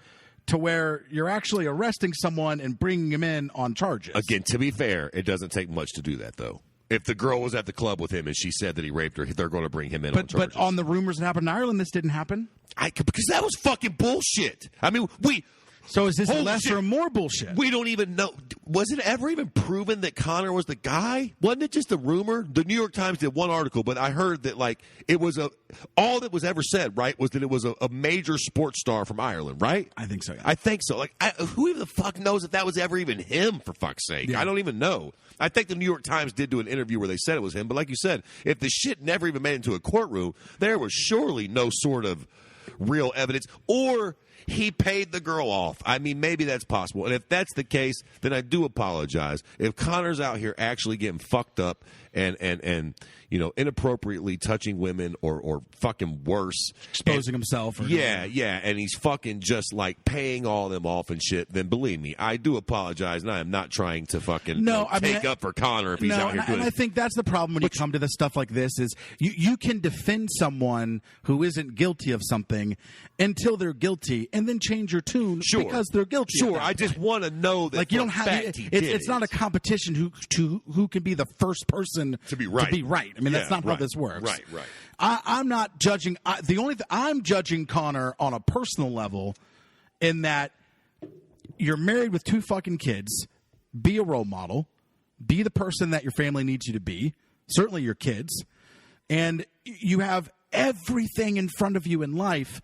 to where you're actually arresting someone and bringing him in on charges. Again, to be fair, it doesn't take much to do that, though. If the girl was at the club with him and she said that he raped her, they're going to bring him in on charges. But on the rumors that happened in Ireland, this didn't happen? Because that was fucking bullshit. I mean, So is this less or more bullshit? We don't even know. Was it ever even proven that Conor was the guy? Wasn't it just a rumor? The New York Times did one article, but I heard that it was all that was ever said, right, was that it was a major sports star from Ireland, right? I think so. Yeah. I think so. Who even the fuck knows if that was ever even him? For fuck's sake, I don't even know. I think the New York Times did do an interview where they said it was him, but like you said, if the shit never even made it into a courtroom, there was surely no sort of real evidence, or he paid the girl off. I mean, maybe that's possible. And if that's the case, then I do apologize. If Conor's out here actually getting fucked up and you know, inappropriately touching women or fucking worse, exposing himself. And he's fucking just like paying all them off and shit, then believe me, I do apologize, and I am not trying to fucking take up for Conor if he's out here doing it. And I think that's the problem when you come to this stuff like this is you can defend someone who isn't guilty of something until they're guilty, and then change your tune because they're guilty. Sure, I just want to know that like you don't have it's not a competition who can be the first person to be right. I mean, that's not how this works. Right. I'm not judging. The only thing I'm judging Conor on a personal level, in that you're married with 2 fucking kids. Be a role model. Be the person that your family needs you to be. Certainly your kids, and you have everything in front of you in life.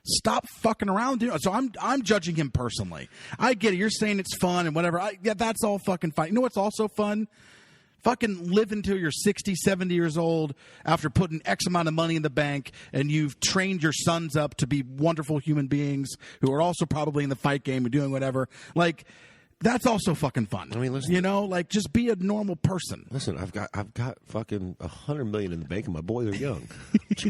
Stop fucking around. So I'm judging him personally. I get it. You're saying it's fun and whatever. That's all fucking fine. You know what's also fun? Fucking live until you're 60, 70 years old after putting X amount of money in the bank, and you've trained your sons up to be wonderful human beings who are also probably in the fight game and doing whatever. Like, that's also fucking fun. I mean, listen, you know, like, just be a normal person. Listen, I've got fucking $100 million in the bank, and my boys are young.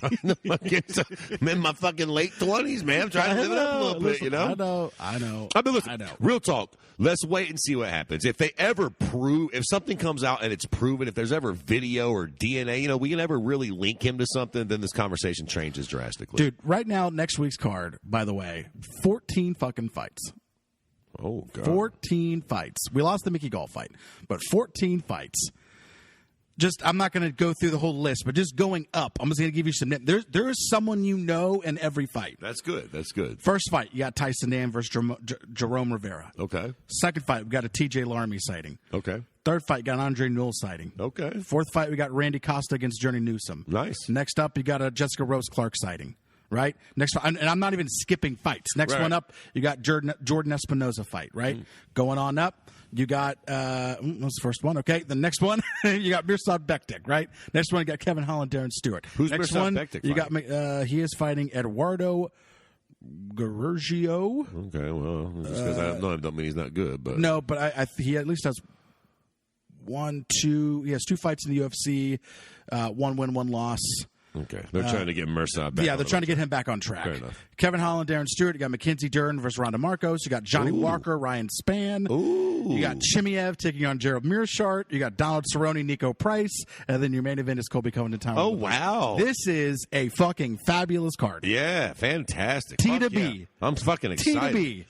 I'm in my fucking late 20s, man. I'm trying to live it up a little bit, you know. I know. I mean, listen, real talk. Let's wait and see what happens. If they ever if something comes out and it's proven, if there's ever video or DNA, you know, we can ever really link him to something, then this conversation changes drastically. Dude, right now, next week's card, by the way, 14 fucking fights. Oh, God. 14 fights. We lost the Mickey Gall fight, but 14 fights. I'm not going to go through the whole list, but just going up. I'm just going to give you some names. There is someone you know in every fight. That's good. First fight, you got Tyson Dan versus Jerome Rivera. Okay. Second fight, we got a TJ Larmy sighting. Okay. Third fight, you got an Andre Newell sighting. Okay. Fourth fight, we got Randy Costa against Journey Newsom. Nice. Next up, you got a Jessica Rose Clark sighting. Right? Next, and I'm not even skipping fights. Next one up, you got Jordan Espinoza fight, right? Going on up, you got, that's the first one, okay? The next one, you got Mirsad Bektik, right? Next one, you got Kevin Holland, Darren Stewart. Who's next Mirsad one, Bektik you got, he is fighting Eduardo Garurgio. Okay, well, just because I don't know him don't mean he's not good. But no, but he at least has he has 2 fights in the UFC, 1 win, 1 loss. Okay. They're trying to get Mirsad back. Yeah, they're trying to get him back on track. Fair enough. Kevin Holland, Darren Stewart. You got Mackenzie Dern versus Ronda Marcos. You got Johnny Walker, Ryan Spann. Ooh. You got Chimaev taking on Gerald Mearshart. You got Donald Cerrone, Nico Price. And then your main event is Colby Covington. Oh, wow. This is a fucking fabulous card. Yeah, fantastic. T to B. I'm fucking excited. T to B.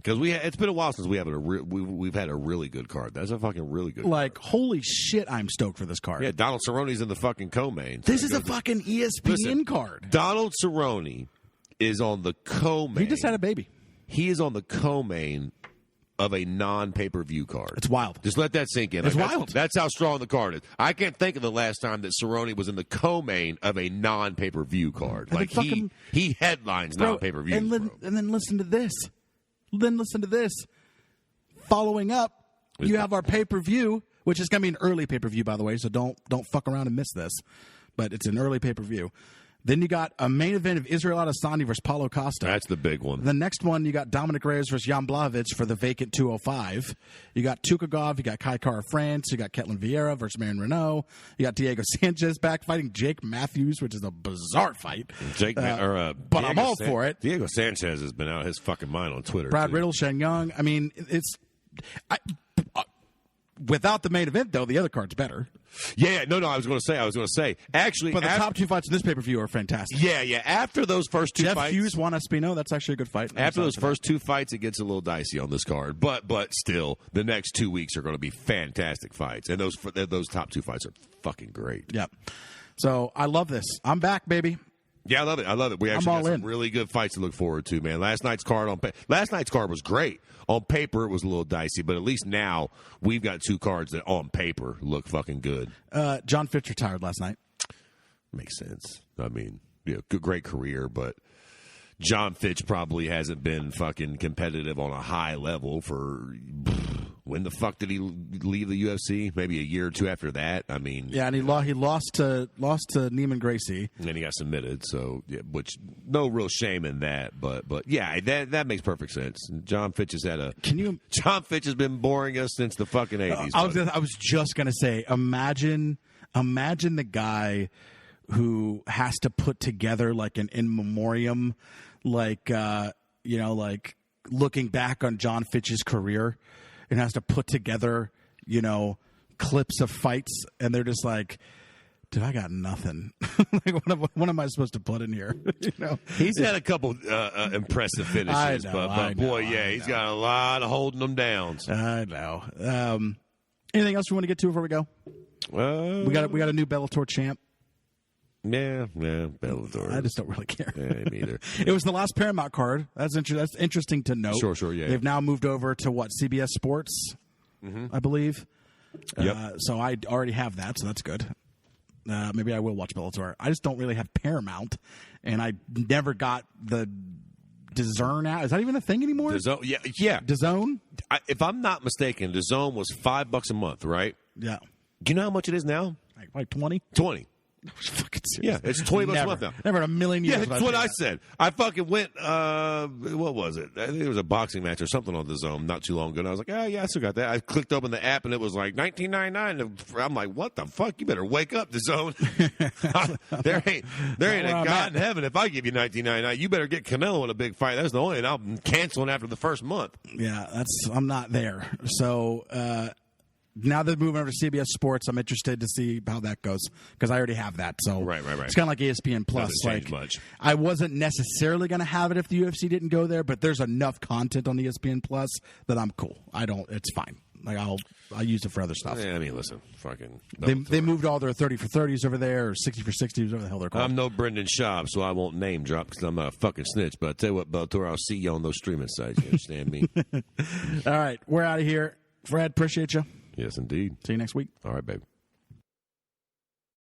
Because it's been a while since we've had a really good card. That's a fucking really good Like, card. holy shit, I'm stoked for this card. Yeah, Donald Cerrone's in the fucking co-main. This is a fucking ESPN card. Donald Cerrone is on the co-main. He just had a baby. He is on the co-main of a non-pay-per-view card. It's wild. Just let that sink in. It's like, wild. That's how strong the card is. I can't think of the last time that Cerrone was in the co-main of a non-pay-per-view card. And Like he headlines non-pay-per-views. And then listen to this. Following up, you have our pay-per-view, which is going to be an early pay-per-view, by the way, so don't fuck around and miss this. But it's an early pay-per-view. Then you got a main event of Israel Adesanya versus Paulo Costa. That's the big one. The next one, you got Dominic Reyes versus Jan Blachowicz for the vacant 205. You got Tukagov, you got Kai Kara France, you got Ketlin Vieira versus Marion Renault. You got Diego Sanchez back fighting Jake Matthews, which is a bizarre fight. But I'm all for it. Diego Sanchez has been out of his fucking mind on Twitter. Brad too. Riddle, Shen Young. I mean, without the main event, though, the other card's better. Yeah, no, I was going to say. Actually, but the top two fights in this pay-per-view are fantastic. Yeah. After those first two Jeff fights, Hughes, Juan Espino, that's actually a good fight. After those first two fights, it gets a little dicey on this card. But still, the next 2 weeks are going to be fantastic fights, and those top two fights are fucking great. Yep. So I love this. I'm back, baby. Yeah, I love it. We actually got some in. really good fights to look forward to, man. Last night's card was great. On paper, it was a little dicey, but at least now we've got two cards that on paper look fucking good. John Fitch retired last night. Makes sense. I mean, great career, but John Fitch probably hasn't been fucking competitive on a high level for when the fuck did he leave the UFC? Maybe a year or two after that. I mean, yeah, and he lost to Neiman Gracie, and then he got submitted. So, yeah, which no real shame in that, but yeah, that makes perfect sense. John Fitch has had John Fitch has been boring us since the fucking 80s. I was just gonna say, imagine the guy who has to put together like an in memoriam, like looking back on John Fitch's career, and has to put together, clips of fights, and they're just like, dude, I got nothing. Like, what am I supposed to put in here? He's had a couple impressive finishes, but boy, he's got a lot of holding them down. I know. Anything else we want to get to before we go? We got a new Bellator champ. Yeah, Bellator. I just don't really care. Yeah, me either. It was the last Paramount card. That's interesting to note. Sure, yeah. They've now moved over to CBS Sports, I believe. Yep. So I already have that, so that's good. Maybe I will watch Bellator. I just don't really have Paramount, and I never got the DAZN out. Is that even a thing anymore? DAZN, yeah. DAZN? If I'm not mistaken, DAZN was $5 a month, right? Yeah. Do you know how much it is now? Like 20? 20. Fucking serious. Yeah, it's $20 a month now. Never in a million years. Yeah, that's what I said. I fucking went. What was it? I think it was a boxing match or something on the Zone not too long ago. And I was like, oh yeah, I still got that. I clicked open the app and it was like $19.99. I'm like, what the fuck? You better wake up, the Zone. there ain't a God in heaven if I give you $19.99. You better get Canelo in a big fight. That's the only. And I'm canceling after the first month. Yeah, I'm not there. So. Now they're moving over to CBS Sports. I'm interested to see how that goes because I already have that. So right. It's kind of like ESPN Plus. Doesn't change much. I wasn't necessarily going to have it if the UFC didn't go there, but there's enough content on ESPN Plus that I'm cool. It's fine. Like I'll use it for other stuff. Yeah, I mean, listen, fucking. They moved all their 30 for 30s over there, or 60 for 60s, whatever the hell they're called. I'm no Brendan Schaub, so I won't name drop because I'm not a fucking snitch. But I tell you what, Bellator, I'll see you on those streaming sites. You understand me? All right, we're out of here. Fred, appreciate you. Yes, indeed. See you next week. All right, baby.